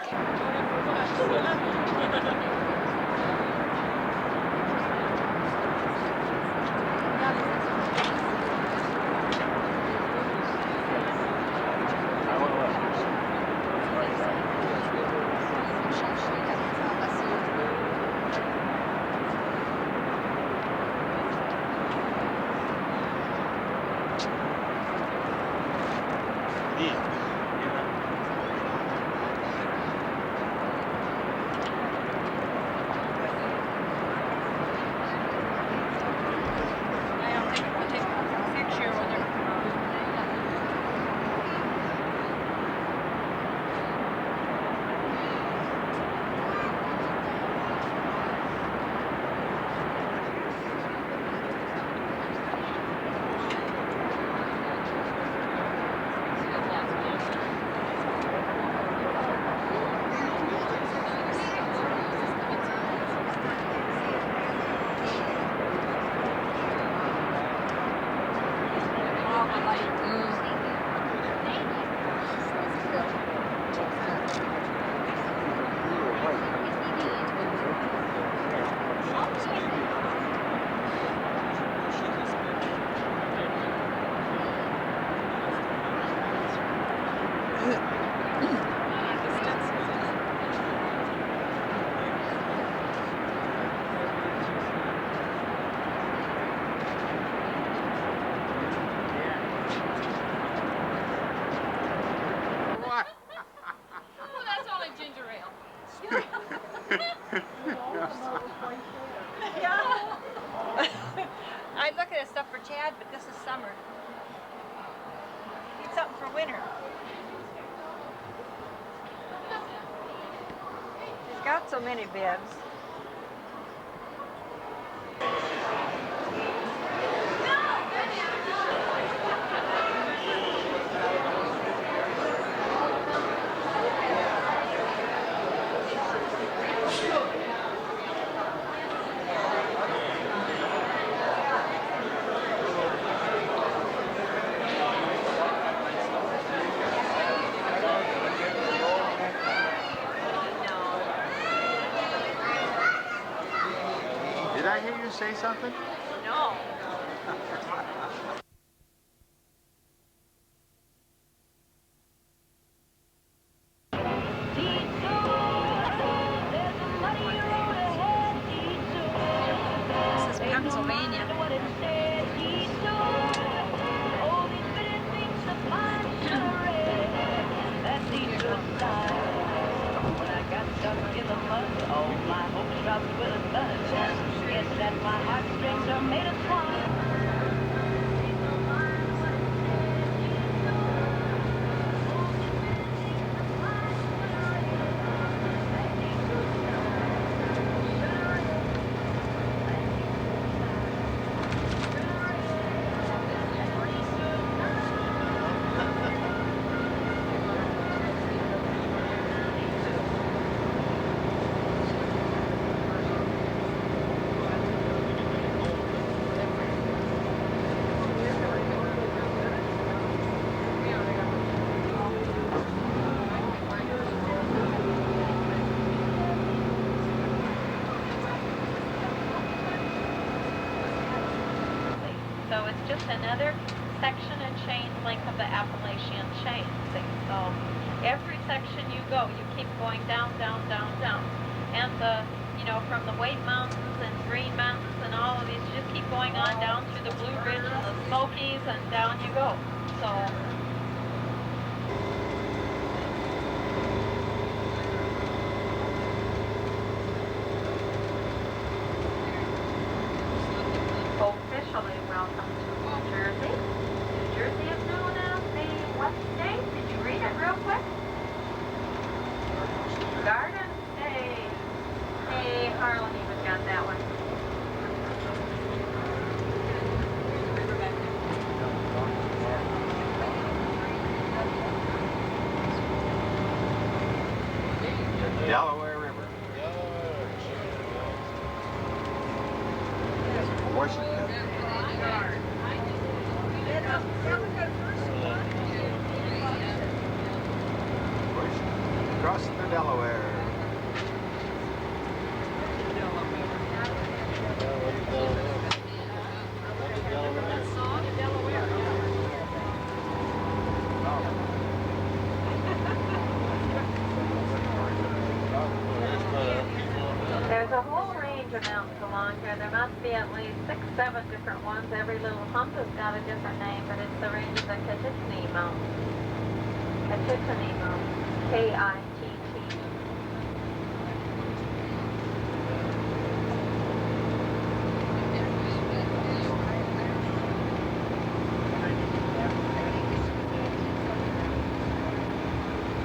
I'd look at stuff for Chad, but this is summer. Need something for winter. He's got so many bibs. I hear you say something? No. This is Pennsylvania. So it's just another section and chain link of the Appalachian chain. So every section you go, you keep going down, down, down, down. And from the White Mountains and Green Mountains and all of these, you just keep going on down through the Blue Ridge and the Smokies, and down you go. So officially welcome to New Jersey. New Jersey is known as the what state? Did you read it real quick? Garden State. Hey, Harlan even got that one. Delaware River. Washington. Crossing the Delaware. There's a whole range of mountains along here. There must be at least 6, 7 different ones. Every little hump has got a different name, but it's the range of the Kittatinny Mountains. Kittatinny Mountains. K-I-T-T.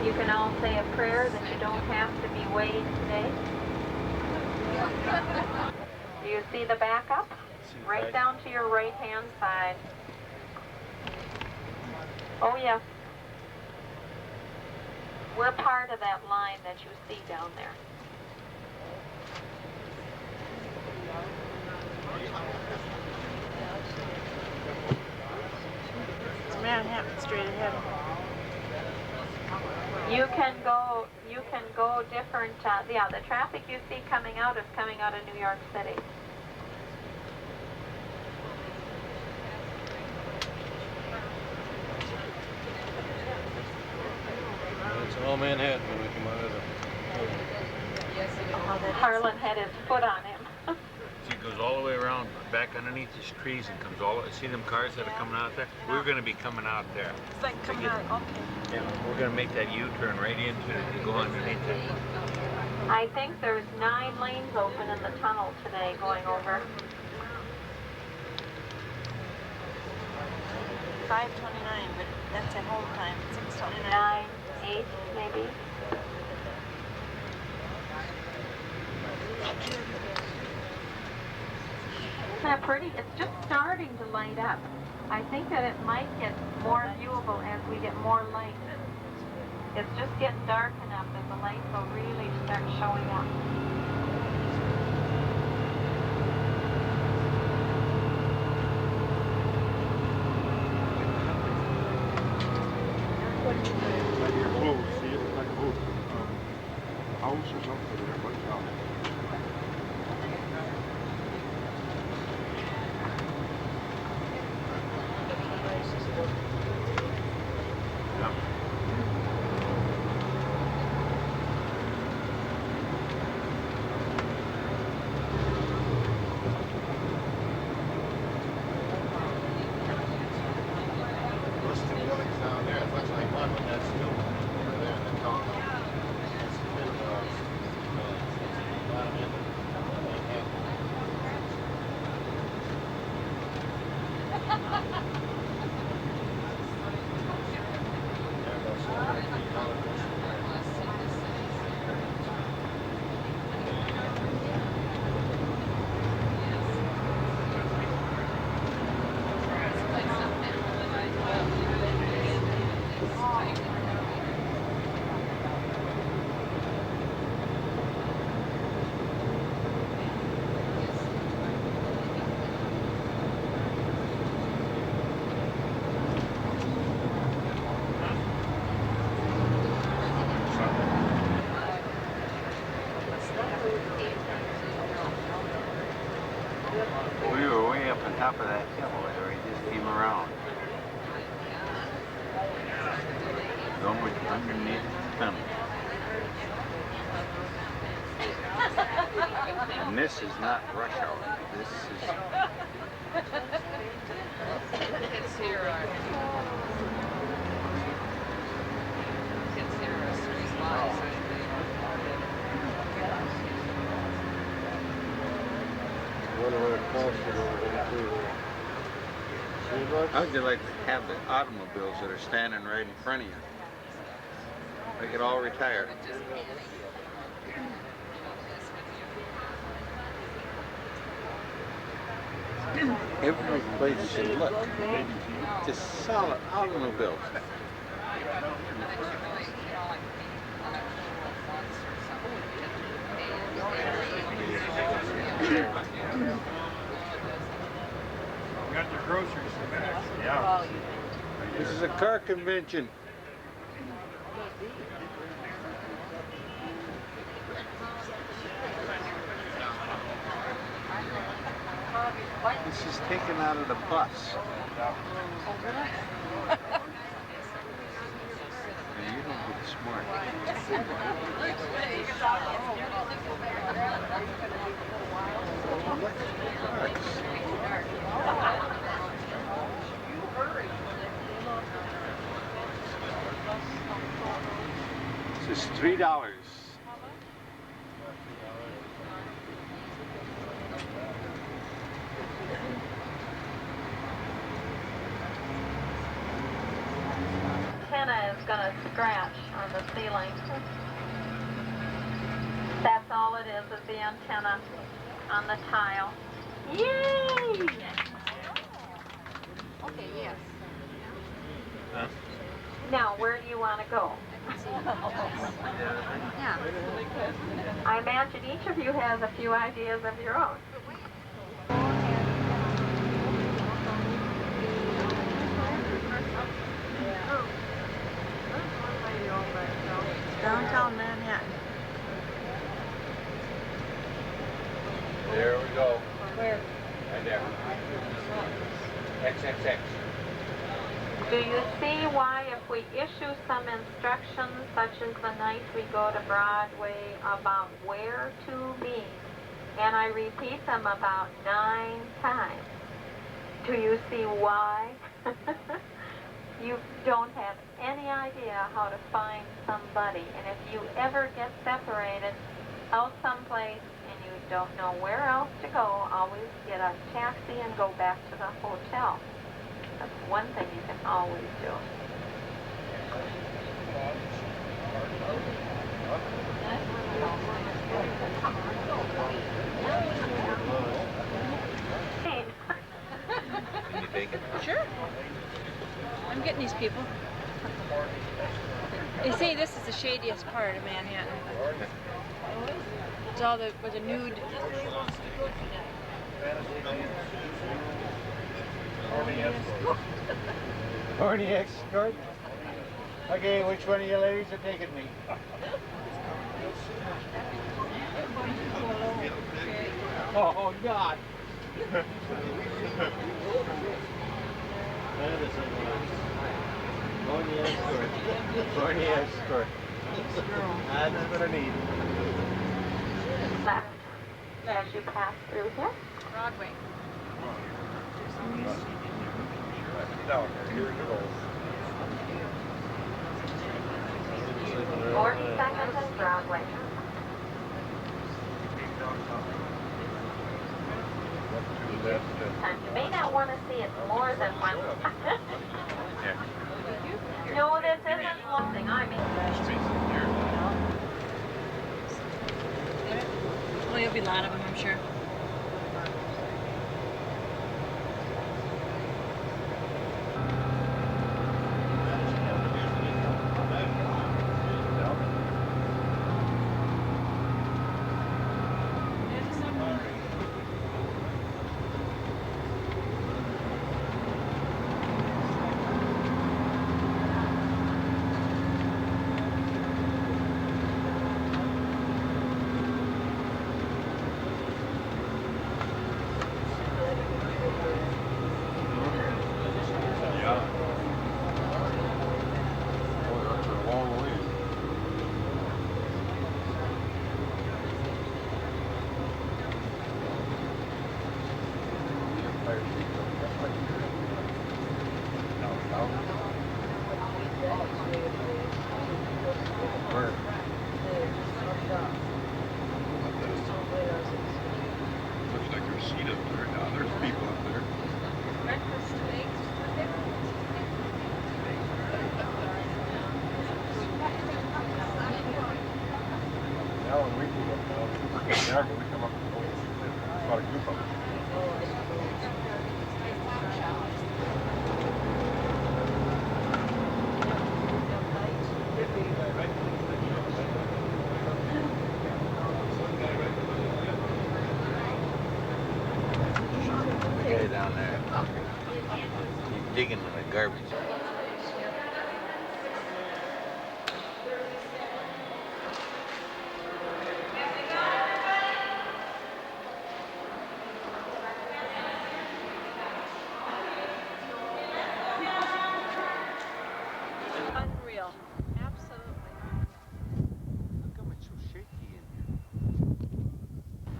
You can all say a prayer that you don't have to be weighed today. Do you see the backup? Right down to your right-hand side. Oh, yes. We're part of that line that you see down there. It's Manhattan straight ahead. You can go different, the traffic you see coming out is coming out of New York City. It's all Manhattan when we come out of the... Harlan had his foot on him. See, it goes all the way around, back underneath these trees, and comes all. See them cars that are coming out there? We're going to be coming out there. It's like coming out, okay. Yeah, we're going to make that U-turn right into it and go underneath it. I think there's 9 lanes open in the tunnel today going over. 5:29, but that's at home time. 6:29. 9, 8, maybe. Isn't that pretty? It's just starting to light up. I think that it might get more viewable as we get more light. It's just getting dark enough that the lights will really start showing up. Like your clothes, see it like a house or something there, but top of that hill there. He just came around. Going underneath the tunnel. And this is not rush hour. This is... Kids here are street lights. I wonder what it costs to go over there. How would you like to have the automobiles that are standing right in front of you? They could all retire. Every place you look, just solid automobiles. Got your groceries in a minute. Yeah. This is a car convention. This is taken out of the bus. Now, you don't get smart. This is $3. Antenna is going to scratch on the ceiling. That's all it is the antenna on the tile. Yay! Okay, yes. Now, where do you want to go? Yeah. I imagine each of you has a few ideas of your own. Downtown Manhattan. There we go. Where? Right there. XXX. Do you see why if we issue some instructions, such as the night we go to Broadway, about where to be, and I repeat them about 9 times, do you see why? You don't have any idea how to find somebody, and if you ever get separated out someplace and you don't know where else to go, always get a taxi and go back to the hotel. That's one thing you can always do. Can you take it? Sure. I'm getting these people. They say this is the shadiest part of Manhattan. It's all with the nude. Horny escort? Okay, which one of you ladies are taking me? Oh, God. Horny escort. Horny escort. That's what I need. Left as you pass through here. Broadway. 40 seconds on Broadway. And you may not want to see it more than once. No, this isn't something I mean. Well, there'll be a lot of them, I'm sure. now when we came up now, Cooper came Niagara, we come up with about a group of them. The guy down there, he's digging in the garbage. Unreal. Absolutely. How come it's so shaky in here?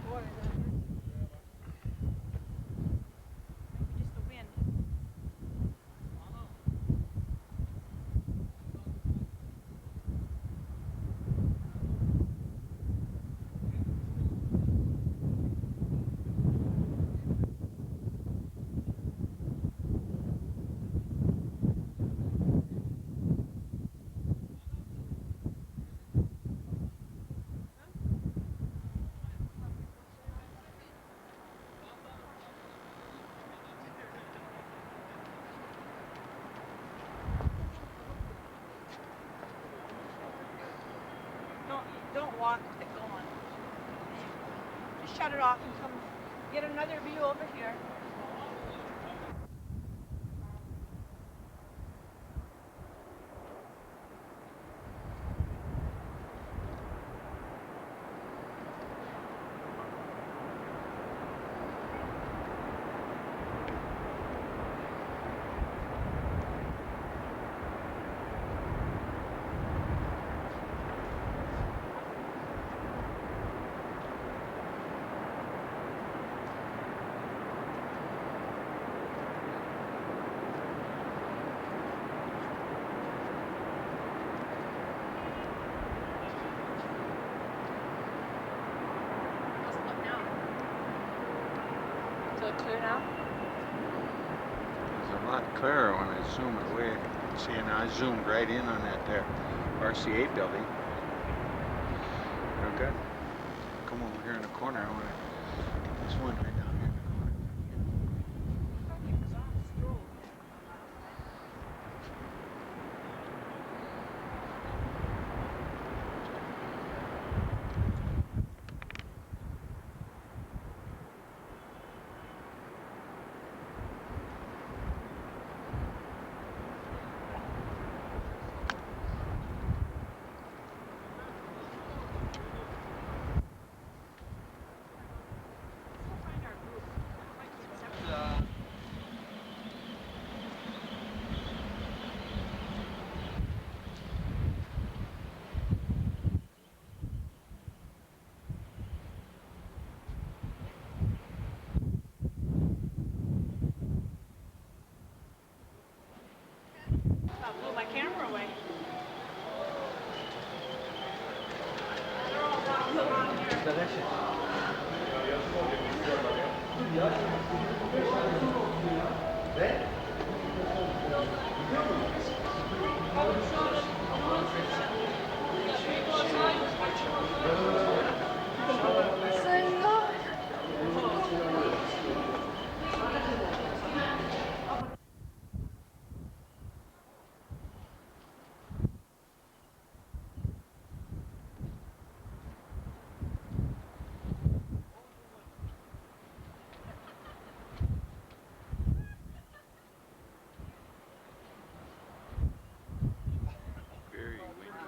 Maybe just the wind. Don't walk with it going. Just shut it off and come get another view over here. Clear now? It's a lot clearer when I zoom it away. See, and I zoomed right in on that there RCA building. Real good. Come over here in the corner. I want to get this one right down here in the corner. I blew my camera away. Very windy.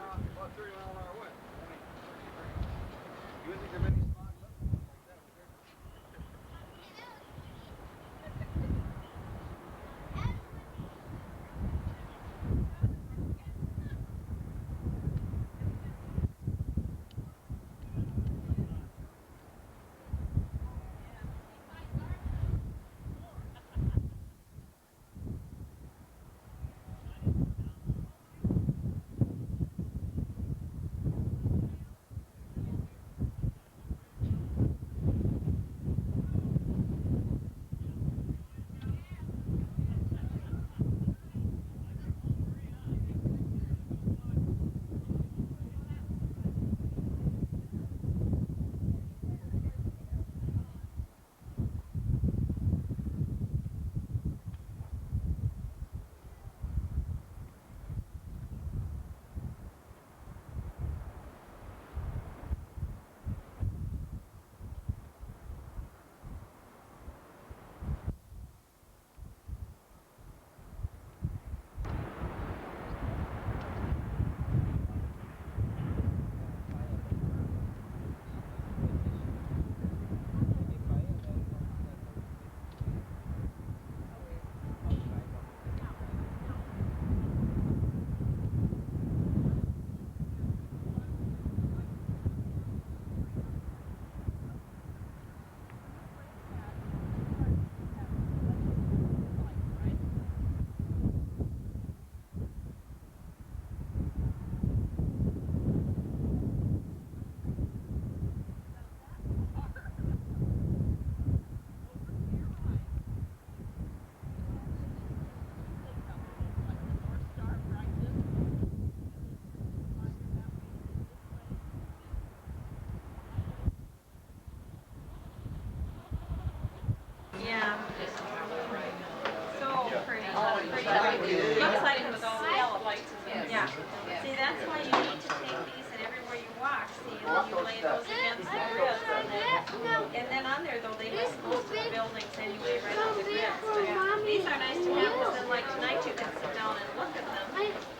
anyway, right on the grids. But these are nice to have because then like tonight you can sit down and look at them.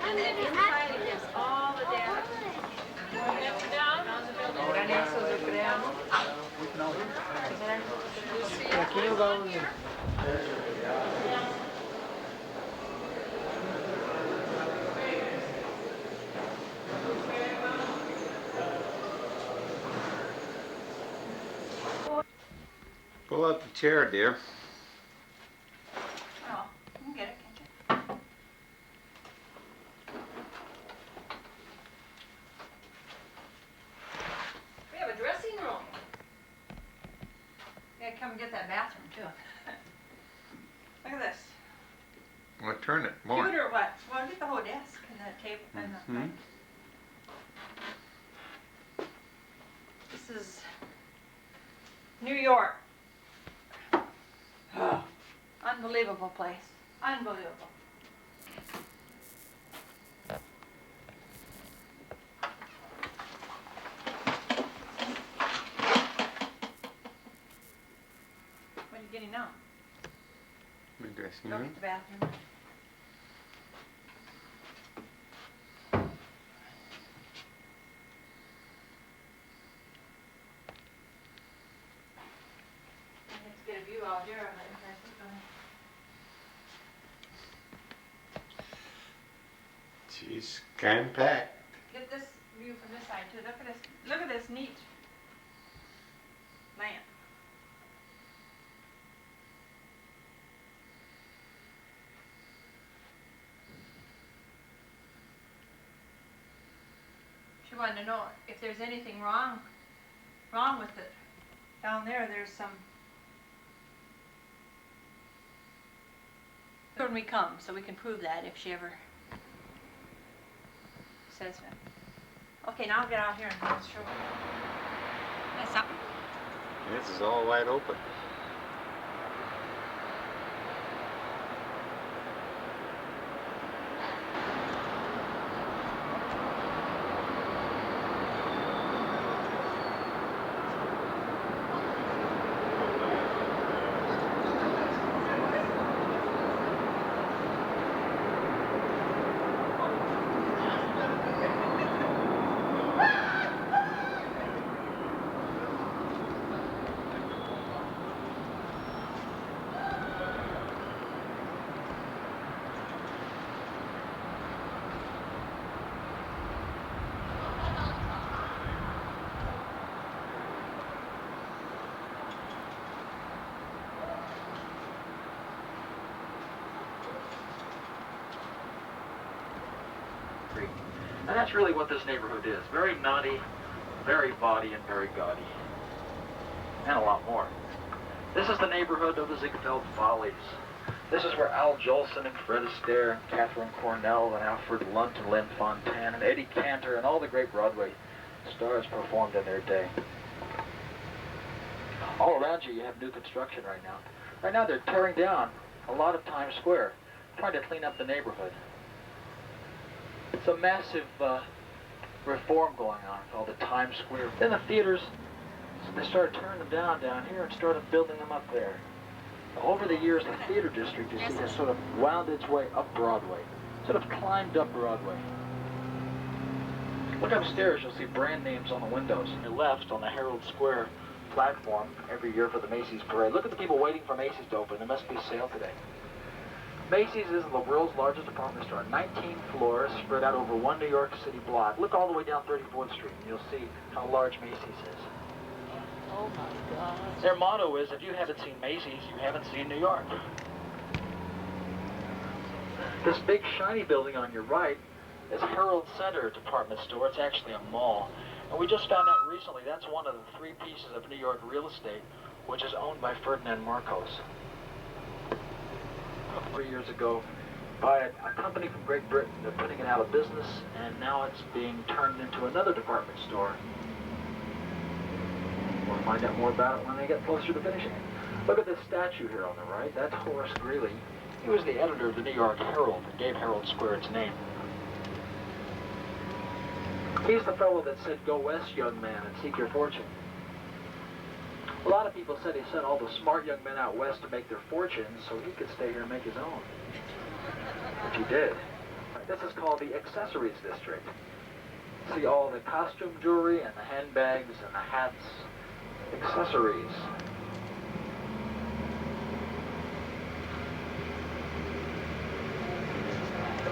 And then inside it gives all the data. Gran eso yo creo. Aquí vamos. Pull up the chair, dear. Oh, you can get it, can't you? We have a dressing room. Yeah, come get that bathroom too. Look at this. Well, turn it more. Cute or what? Well, get the whole desk and the table and the thing. This is New York. Unbelievable place. Unbelievable. What are you getting now? My dressing Go room. to the bathroom. Let's get a view out here of it. She's kind of packed. Get this view from this side too. Look at this. Look at this neat land. She wanted to know if there's anything wrong with it. Down there, there's some. When we come, so we can prove that if she ever says that. Okay, now I'll get out here and show you. That's something. This is all wide open. And that's really what this neighborhood is. Very naughty, very bawdy, and very gaudy. And a lot more. This is the neighborhood of the Ziegfeld Follies. This is where Al Jolson and Fred Astaire, and Catherine Cornell, and Alfred Lunt, and Lynn Fontanne, and Eddie Cantor, and all the great Broadway stars performed in their day. All around you, you have new construction right now. Right now, they're tearing down a lot of Times Square, trying to clean up the neighborhood. It's a massive reform going on called the Times Square. Then the theaters, they started tearing them down here and started building them up there. Over the years, the theater district, you see, has sort of wound its way up Broadway, sort of climbed up Broadway. Look upstairs, you'll see brand names on the windows. On your left, on the Herald Square platform, every year for the Macy's parade. Look at the people waiting for Macy's to open. There must be a sale today. Macy's is the world's largest department store. 19 floors spread out over one New York City block. Look all the way down 34th Street and you'll see how large Macy's is. Oh my God. Their motto is, if you haven't seen Macy's, you haven't seen New York. This big shiny building on your right is Herald Center department store. It's actually a mall. And we just found out recently that's one of the 3 pieces of New York real estate which is owned by Ferdinand Marcos. 3 years ago by a company from Great Britain. They're putting it out of business, and now it's being turned into another department store. We'll find out more about it when they get closer to finishing it. Look at this statue here on the right. That's Horace Greeley. He was the editor of the New York Herald and gave Herald Square its name. He's the fellow that said, "Go west, young man, and seek your fortune." A lot of people said he sent all the smart young men out west to make their fortunes so he could stay here and make his own. Which he did. This is called the accessories district. See all the costume jewelry and the handbags and the hats. Accessories.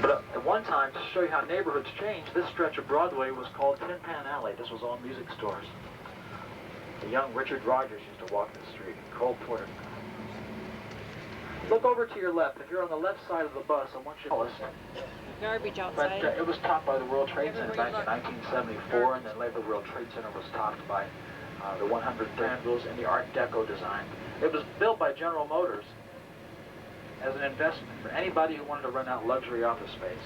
But at one time, to show you how neighborhoods changed, this stretch of Broadway was called Tin Pan Alley. This was all music stores. The young Richard Rogers used to walk the street. Cole Porter. Look over to your left. If you're on the left side of the bus, I want you to listen. Garbage outside. But it was topped by the World Trade Center back in 1974, and then later the World Trade Center was topped by the 100 Danville's in the Art Deco design. It was built by General Motors as an investment for anybody who wanted to rent out luxury office space.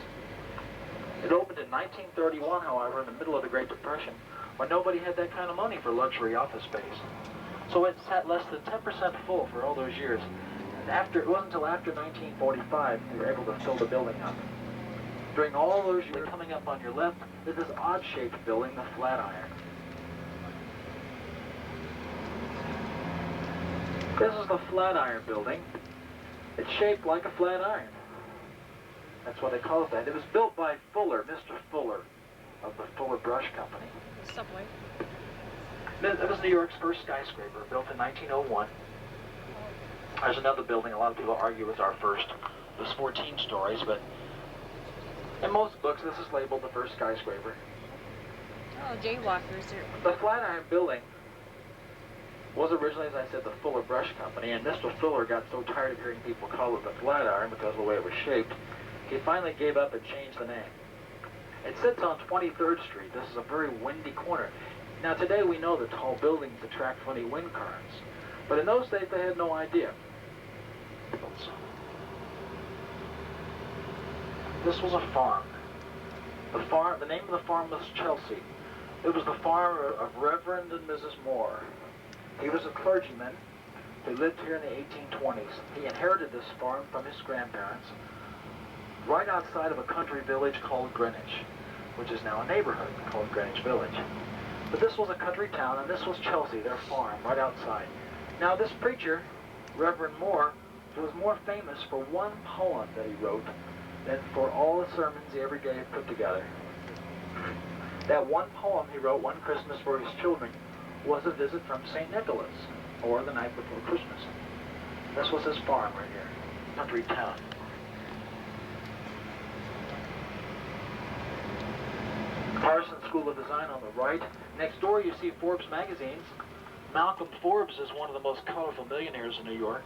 It opened in 1931, however, in the middle of the Great Depression, when nobody had that kind of money for luxury office space. So it sat less than 10% full for all those years. And it wasn't until after 1945 we were able to fill the building up. During all those years, coming up on your left, is this odd-shaped building, the Flatiron. This is the Flatiron building. It's shaped like a flat iron. That's why they call it that. It was built by Fuller, Mr. Fuller, of the Fuller Brush Company. Subway. It was New York's first skyscraper, built in 1901. There's another building a lot of people argue is our first. It was 14 stories, but in most books this is labeled the first skyscraper. Oh, jaywalkers here. The Flatiron building was originally, as I said, the Fuller Brush Company, and Mr. Fuller got so tired of hearing people call it the Flatiron because of the way it was shaped, he finally gave up and changed the name. It sits on 23rd Street. This is a very windy corner. Now today we know that tall buildings attract funny wind currents, but in those days they had no idea. This was a farm. The name of the farm was Chelsea. It was the farm of Reverend and Mrs. Moore. He was a clergyman who lived here in the 1820s. He inherited this farm from his grandparents right outside of a country village called Greenwich, which is now a neighborhood called Greenwich Village. But this was a country town, and this was Chelsea, their farm, right outside. Now this preacher, Reverend Moore, was more famous for one poem that he wrote than for all the sermons he ever gave put together. That one poem he wrote one Christmas for his children was a visit from St. Nicholas, or the night before Christmas. This was his farm right here, country town. Parsons School of Design on the right. Next door you see Forbes magazines. Malcolm Forbes is one of the most colorful millionaires in New York.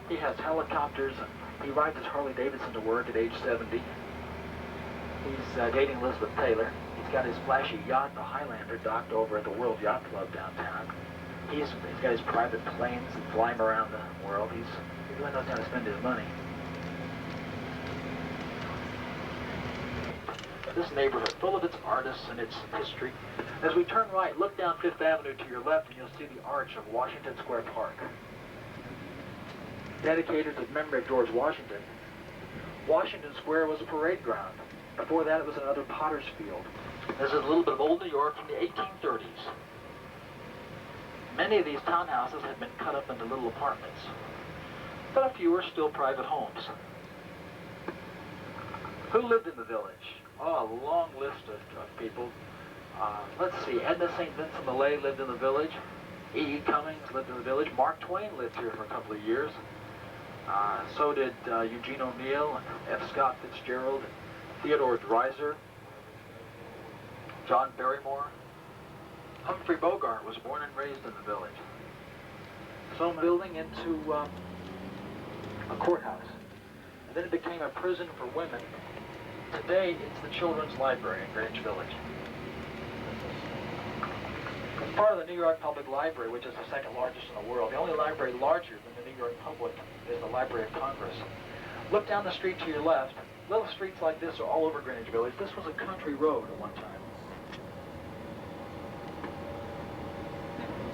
He has helicopters, and he rides his Harley Davidson to work at age 70. He's dating Elizabeth Taylor. He's got his flashy yacht, the Highlander, docked over at the World Yacht Club downtown. He's got his private planes that fly him around the world. He really knows how to spend his money. This neighborhood, full of its artists and its history. As we turn right, look down Fifth Avenue to your left, and you'll see the arch of Washington Square Park. Dedicated to the memory of George Washington, Washington Square was a parade ground. Before that, it was another potter's field. This is a little bit of old New York from the 1830s. Many of these townhouses had been cut up into little apartments, but a few are still private homes. Who lived in the village? Oh, a long list of people. Let's see, Edna St. Vincent Millay lived in the village. E.E. Cummings lived in the village. Mark Twain lived here for a couple of years. So did Eugene O'Neill, and F. Scott Fitzgerald, Theodore Dreiser, John Barrymore. Humphrey Bogart was born and raised in the village. So building into a courthouse. And then it became a prison for women. Today, it's the Children's Library in Greenwich Village. It's part of the New York Public Library, which is the second largest in the world. The only library larger than the New York Public is the Library of Congress. Look down the street to your left. Little streets like this are all over Greenwich Village. This was a country road at one time.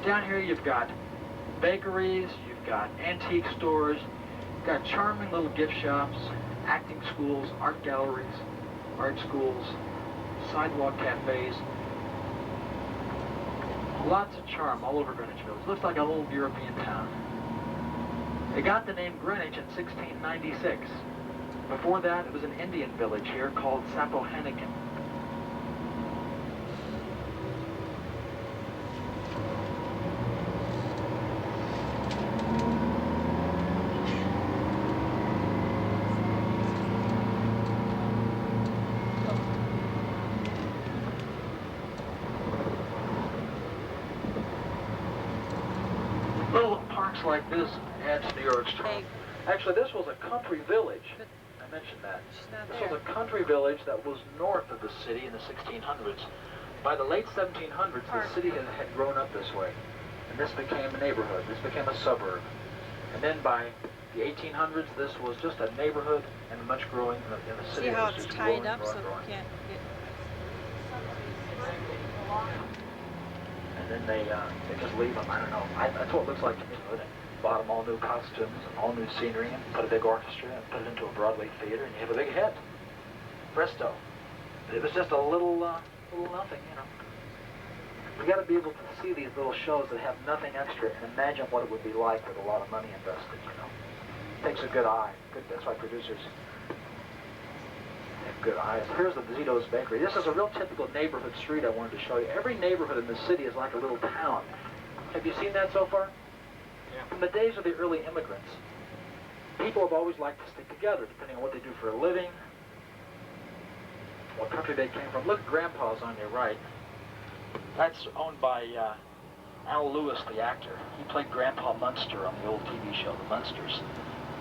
Down here you've got bakeries, you've got antique stores, you've got charming little gift shops, acting schools, art galleries, art schools, sidewalk cafes. Lots of charm all over Greenwich Village. Looks like a little European town. It got the name Greenwich in 1696. Before that, it was an Indian village here called Sappohannocken. Little parks like this add to New York's charm. Actually, this was a country village. I mentioned that. This was a country village that was north of the city in the 1600s. By the late 1700s, the city had grown up this way. And this became a neighborhood. This became a suburb. And then by the 1800s, this was just a neighborhood and much growing in the city. See how it's tied up so you can't get... And then they just leave them. I don't know. That's what it looks like to me. They bought them all new costumes and all new scenery and put a big orchestra and put it into a Broadway theater and you have a big hit. Presto. It was just a little nothing, you know. We got to be able to see these little shows that have nothing extra and imagine what it would be like with a lot of money invested, you know. It takes a good eye. That's why producers have good eyes. Here's the Zito's Bakery. This is a real typical neighborhood street I wanted to show you. Every neighborhood in the city is like a little town. Have you seen that so far? Yeah. From the days of the early immigrants, people have always liked to stick together, depending on what they do for a living, what country they came from. Look, Grandpa's on your right. That's owned by Al Lewis, the actor. He played Grandpa Munster on the old TV show, The Munsters.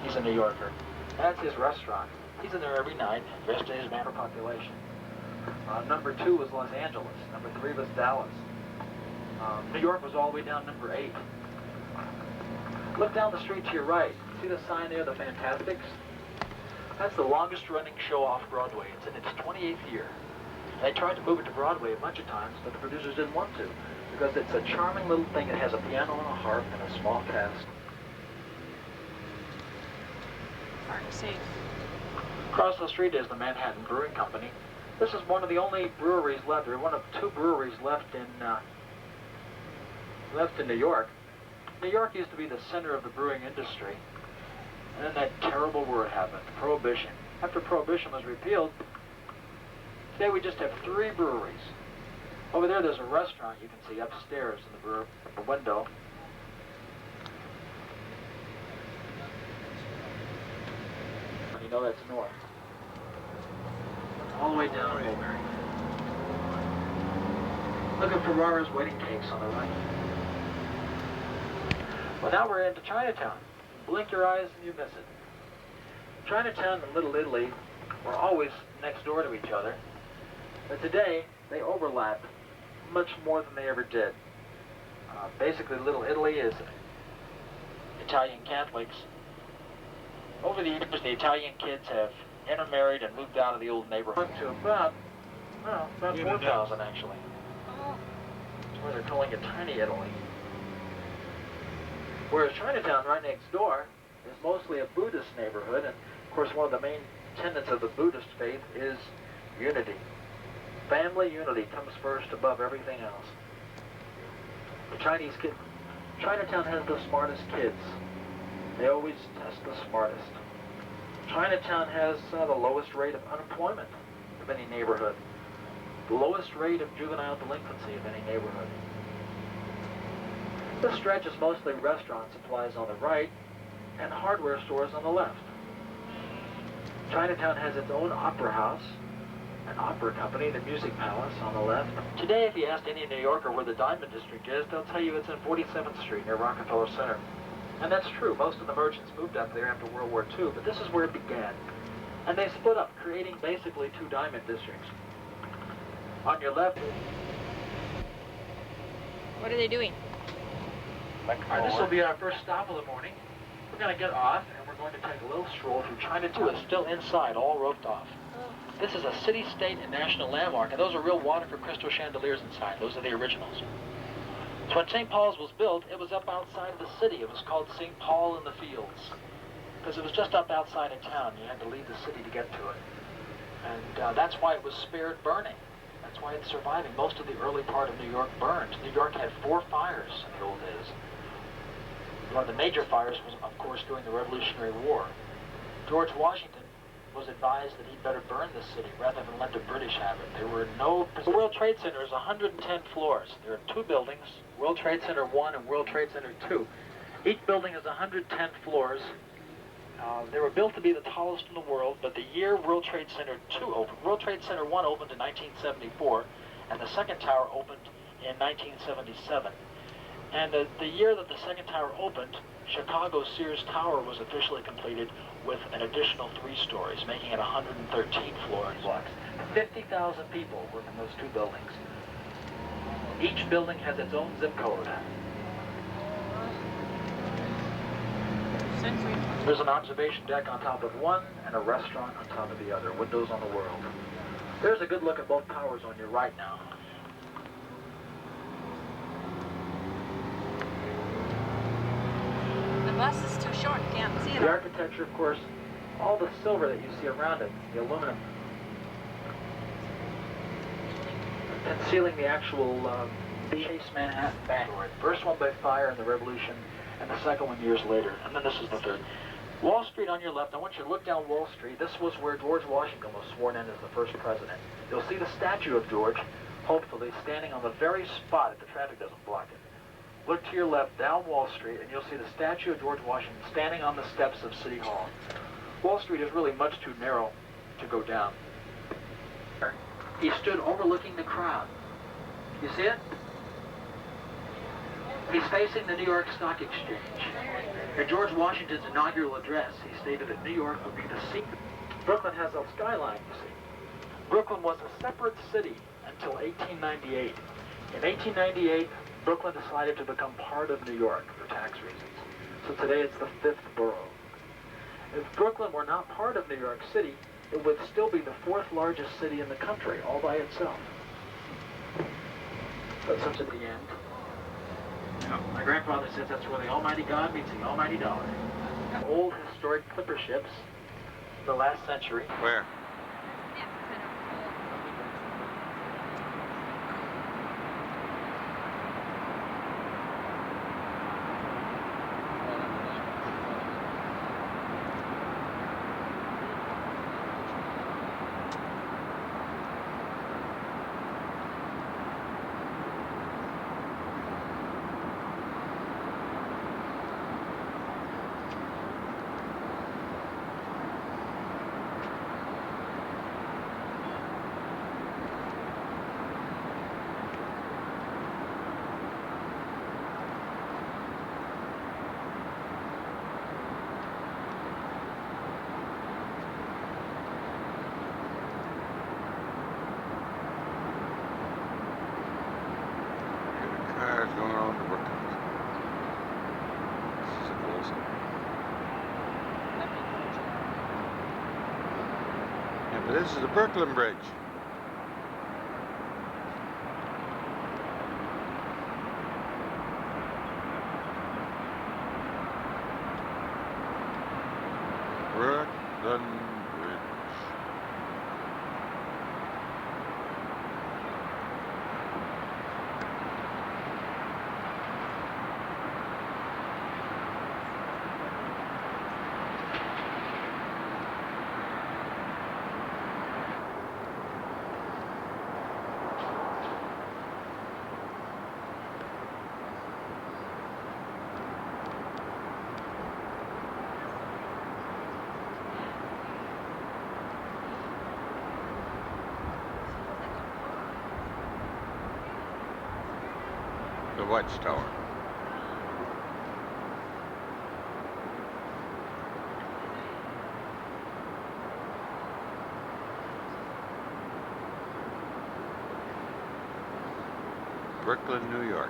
He's a New Yorker. That's his restaurant. He's in there every night, dressed in his manor population. Number 2 was Los Angeles. Number 3 was Dallas. New York was all the way down number 8. Look down the street to your right. See the sign there, the Fantastics? That's the longest running show off Broadway. It's in its 28th year. They tried to move it to Broadway a bunch of times, but the producers didn't want to, because it's a charming little thing. It has a piano and a harp and a small cast. Hard to see. Across the street is the Manhattan Brewing Company. This is one of the only breweries left. There are one of 2 breweries left in New York. New York used to be the center of the brewing industry. And then that terrible word happened, Prohibition. After Prohibition was repealed, today we just have 3 breweries. Over there's a restaurant you can see upstairs in the window. You know that's north. All the way down Mulberry. Look at Ferrara's Wedding Cakes on the right. Well, now we're into Chinatown. Blink your eyes and you miss it. Chinatown and Little Italy were always next door to each other, but today they overlap much more than they ever did. Basically, Little Italy is Italian Catholics. Over the years, the Italian kids have intermarried and moved out of the old neighborhood to about 4,000 actually. That's why they're calling it Tiny Italy. Whereas Chinatown, right next door, is mostly a Buddhist neighborhood, and of course one of the main tenets of the Buddhist faith is unity. Family unity comes first above everything else. The Chinatown has the smartest kids. They always test the smartest. Chinatown has the lowest rate of unemployment of any neighborhood. The lowest rate of juvenile delinquency of any neighborhood. This stretch is mostly restaurant supplies on the right and hardware stores on the left. Chinatown has its own opera house, an opera company, the Music Palace on the left. Today, if you ask any New Yorker where the Diamond District is, they'll tell you it's in 47th Street near Rockefeller Center. And that's true. Most of the merchants moved up there after World War II, but this is where it began. And they split up, creating basically 2 diamond districts. On your left... What are they doing? Alright, this will be our first stop of the morning. We're going to get off, and we're going to take a little stroll through Chinatown. It's still inside, all roped off. This is a city, state, and national landmark, and those are real waterford crystal chandeliers inside. Those are the originals. So when St. Paul's was built, it was up outside of the city. It was called St. Paul in the Fields, because it was just up outside of town. You had to leave the city to get to it. And that's why it was spared burning. That's why it's surviving. Most of the early part of New York burned. New York had 4 fires in the old days. One of the major fires was, of course, during the Revolutionary War. George Washington was advised that he'd better burn the city rather than let the British have it. There were no... The World Trade Center is 110 floors. There are 2 buildings, World Trade Center 1 and World Trade Center 2. Each building is 110 floors. They were built to be the tallest in the world, but the year World Trade Center 2 opened, World Trade Center 1 opened in 1974, and the second tower opened in 1977. And the year that the second tower opened, Chicago Sears Tower was officially completed with an additional 3 stories, making it 113 floor blocks. 50,000 people work in those 2 buildings. Each building has its own zip code. There's an observation deck on top of one and a restaurant on top of the other, windows on the world. There's a good look at both towers on your right now. The bus is too short, can't see it. The architecture, of course, all the silver that you see around it, the aluminum, concealing the actual Chase Manhattan Bank. First one by fire in the Revolution, and the second one years later, and then this is the third. Wall Street on your left. I want you to look down Wall Street. This was where George Washington was sworn in as the first president. You'll see the statue of George, hopefully, standing on the very spot if the traffic doesn't block it. Look to your left, down Wall Street, and you'll see the statue of George Washington standing on the steps of City Hall. Wall Street is really much too narrow to go down. He stood overlooking the crowd. You see it? He's facing the New York Stock Exchange. In George Washington's inaugural address, he stated that New York would be the seat. Brooklyn has a skyline, you see. Brooklyn was a separate city until 1898. In 1898, Brooklyn decided to become part of New York for tax reasons. So today it's the 5th borough. If Brooklyn were not part of New York City, it would still be the 4th largest city in the country, all by itself. But such at the end. You know, my grandfather says that's where the almighty God meets the almighty dollar. Old historic clipper ships, the last century. Where? Going on to Brooklyn. This is a close-up. Yeah, but this is the Brooklyn Bridge. Brooklyn Bridge. The Watchtower. Brooklyn, New York.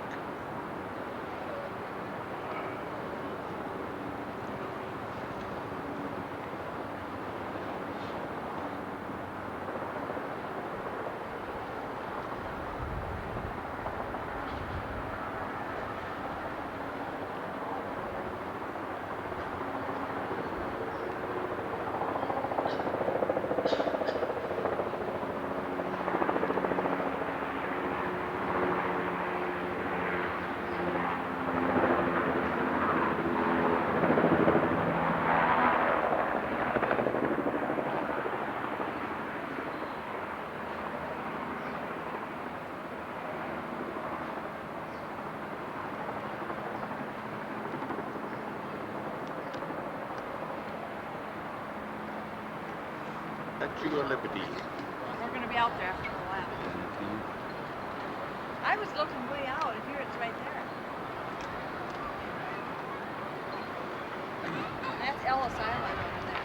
Chugolipity. We're going to be out there after a while. I was looking way out, and here it's right there. That's Ellis Island over there.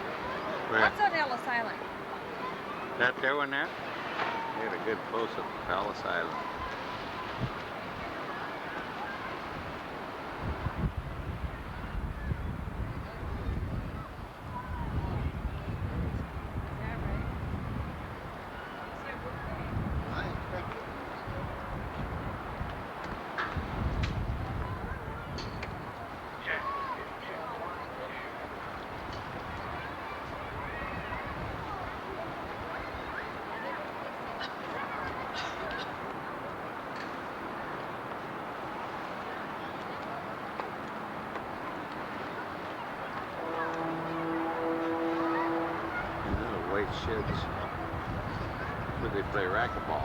Where? What's on Ellis Island? That there one there? They had a good close-up of Palace Island. White sheds where they play racquetball.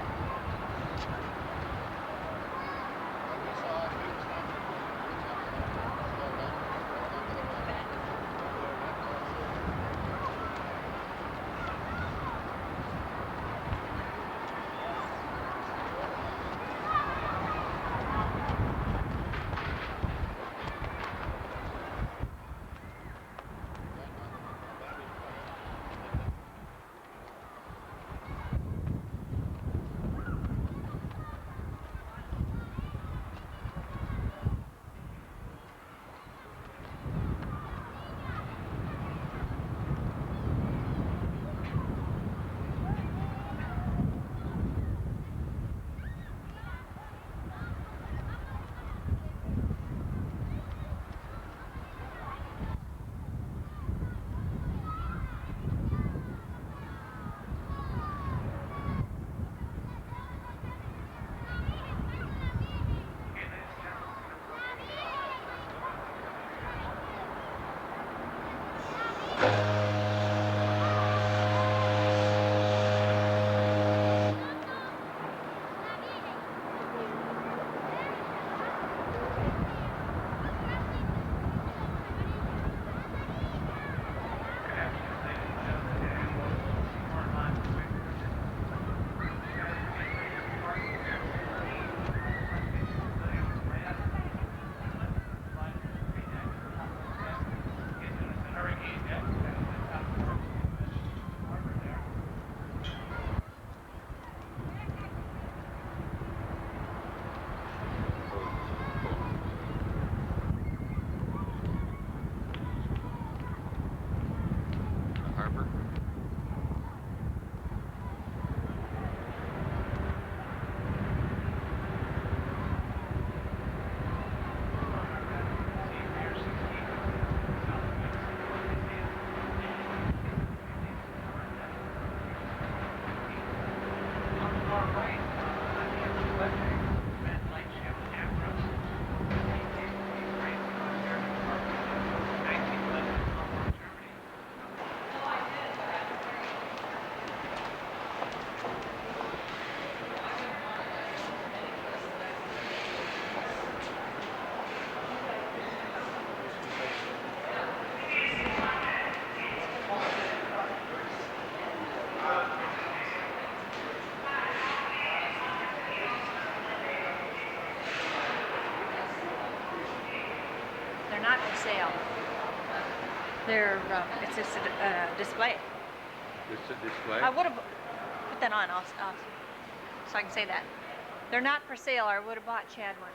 They're not for sale. They're, it's just a display. It's a display? I would have put that on, so I can say that. They're not for sale, or I would have bought Chad one.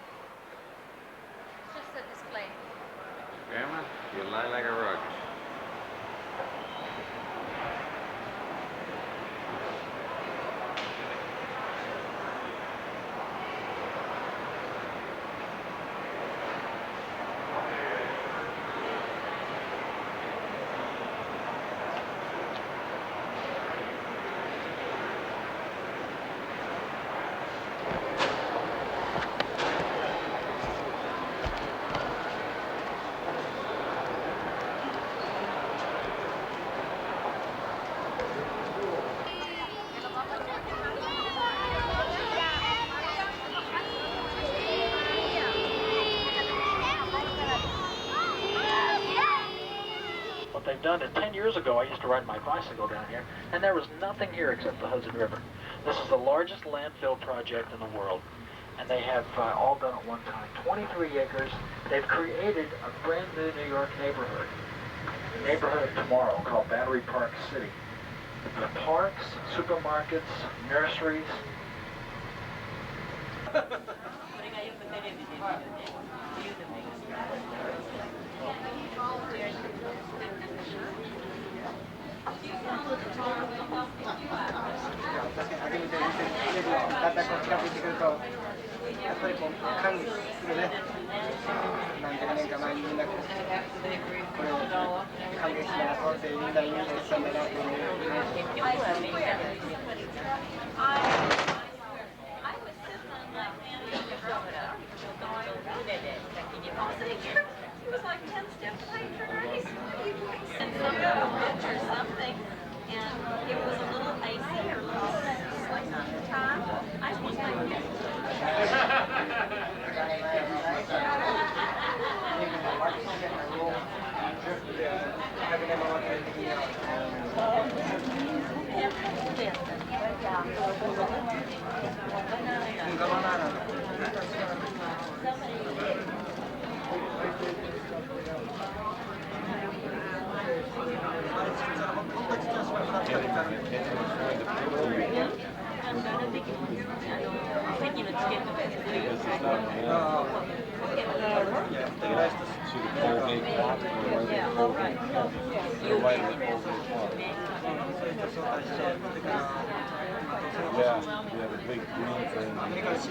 It's just a display. Grandma, you lie like a rug. they've done it. 10 years ago, I used to ride my bicycle down here, and there was nothing here except the Hudson River. This is the largest landfill project in the world, and they have all done at one time. 23 acres. They've created a brand new New York neighborhood. The neighborhood of tomorrow, called Battery Park City. The parks, supermarkets, nurseries. It was like 10 steps away from race. And some bench or something, and it was a little icy or a little slick on the top. I was like, Yeah, the big green thing. It's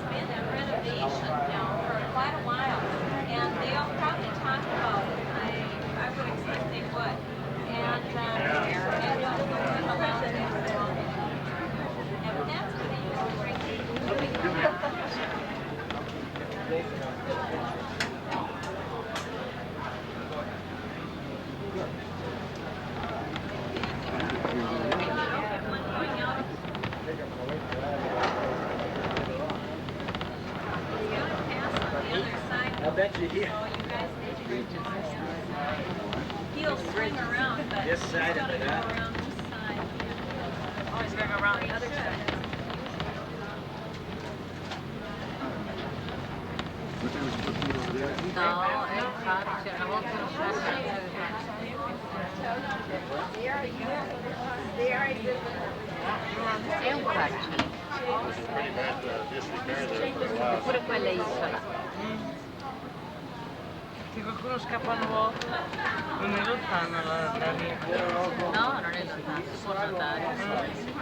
been a renovation now for quite a while, and they'll probably talk about it. I would expect they would. And that's what they used to bring I bet you here. He'll swing around, but This side of it, go huh? around this side. Oh, he's going around the other side. No, infatti, una volta non è un carcere. Pure quella isola. Se qualcuno scappa una volta, non è lontana la riva. No, non è lontano, si può notare.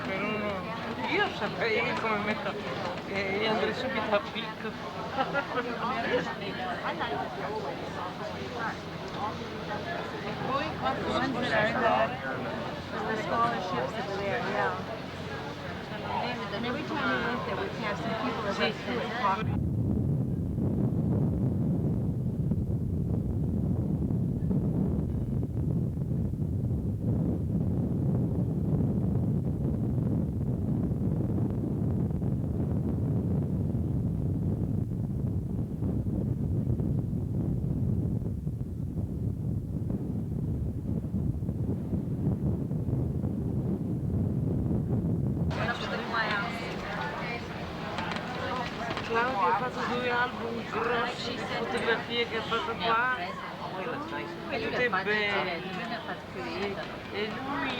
Per uno... Io saprei come metto... io andrei subito a picco. Poi quanto scholarships that were there, yeah. And every time we went there, we'd have some people that went through and talk. Claudia ha fatto 2 album grossi, fotografie che ha fatto qua, tutte belle. E lui,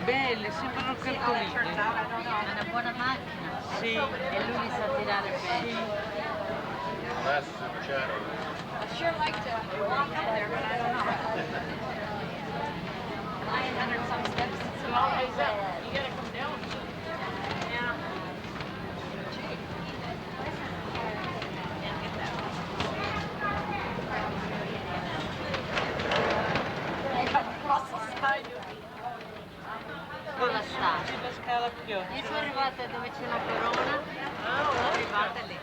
belle, sembrano calcoline. È una buona macchina. Sì. E lui li sa tirare bene. I'd sure like to walk up there, but I don't know. 900 some steps. It's a long ways up. You gotta come down. Yeah. Cosa sta? La scala pioggia. Io sono arrivata dove c'è la corona, sono arrivata lì.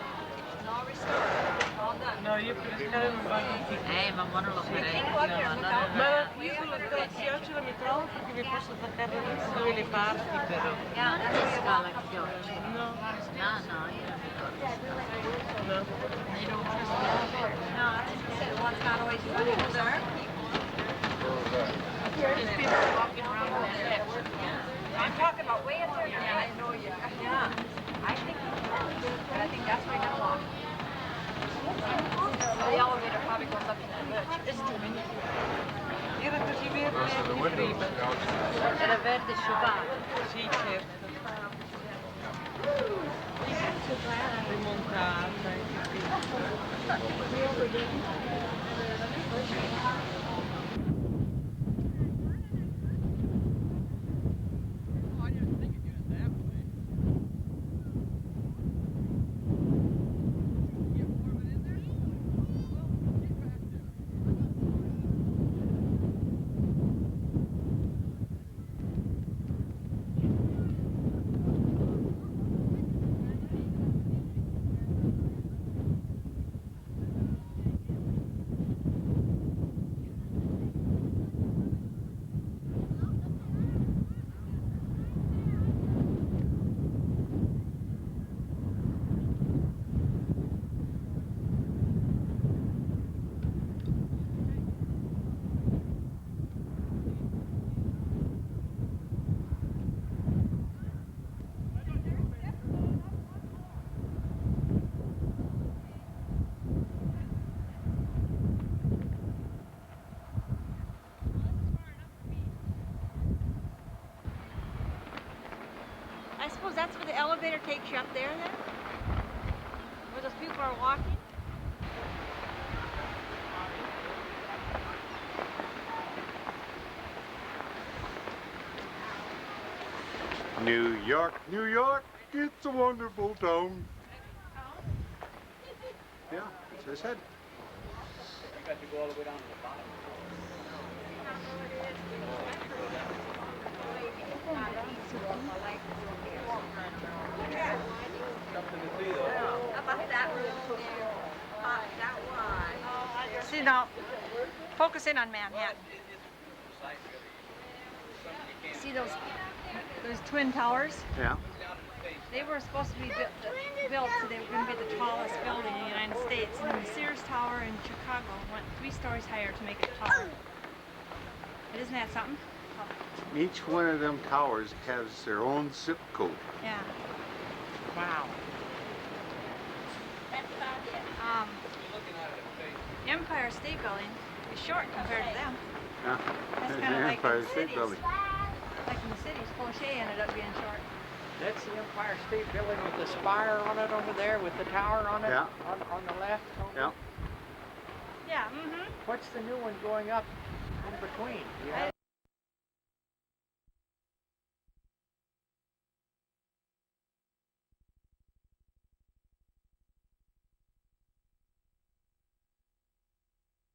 No, io per le scale non vado più. Ma non lo farei. Ma io con la pioggia la metro perché mi posso attaccare dove le parti però. Non è scala a pioggia. No. No, io non ricordo. No. You don't trust the elevator. No, that's what you said. Well, it's not always running. There's other people. There's people walking around on that edge. I'm talking about way up there. Yeah, I know you. Yeah. I think that's where you're gonna walk. The elevator probably goes up to the bridge. It's too many. Era così verde anche prima. Era verde sciupato. Sì, certo. Rimontata I suppose that's where the elevator takes you up there then? Where those people are walking? New York, New York, it's a wonderful town. Yeah, that's what I said. You got to go all the way down to the bottom. Something to see though. How about that room there? That one. See now, focus in on Manhattan. See those twin towers? Yeah. They were supposed to be built so they were going to be the tallest building in the United States. And the Sears Tower in Chicago went 3 stories higher to make it taller. But isn't that something? Each one of them towers has their own zip code. Yeah. Wow. Empire State Building is short compared to them. Yeah. That's There's kind of the like Empire in the State cities. Building. Like in the cities, Fauché ended up being short. That's the Empire State Building with the spire on it over there, with the tower on it, Yeah. on the left. Yeah. Yeah, mm-hmm. What's the new one going up in between? Do you have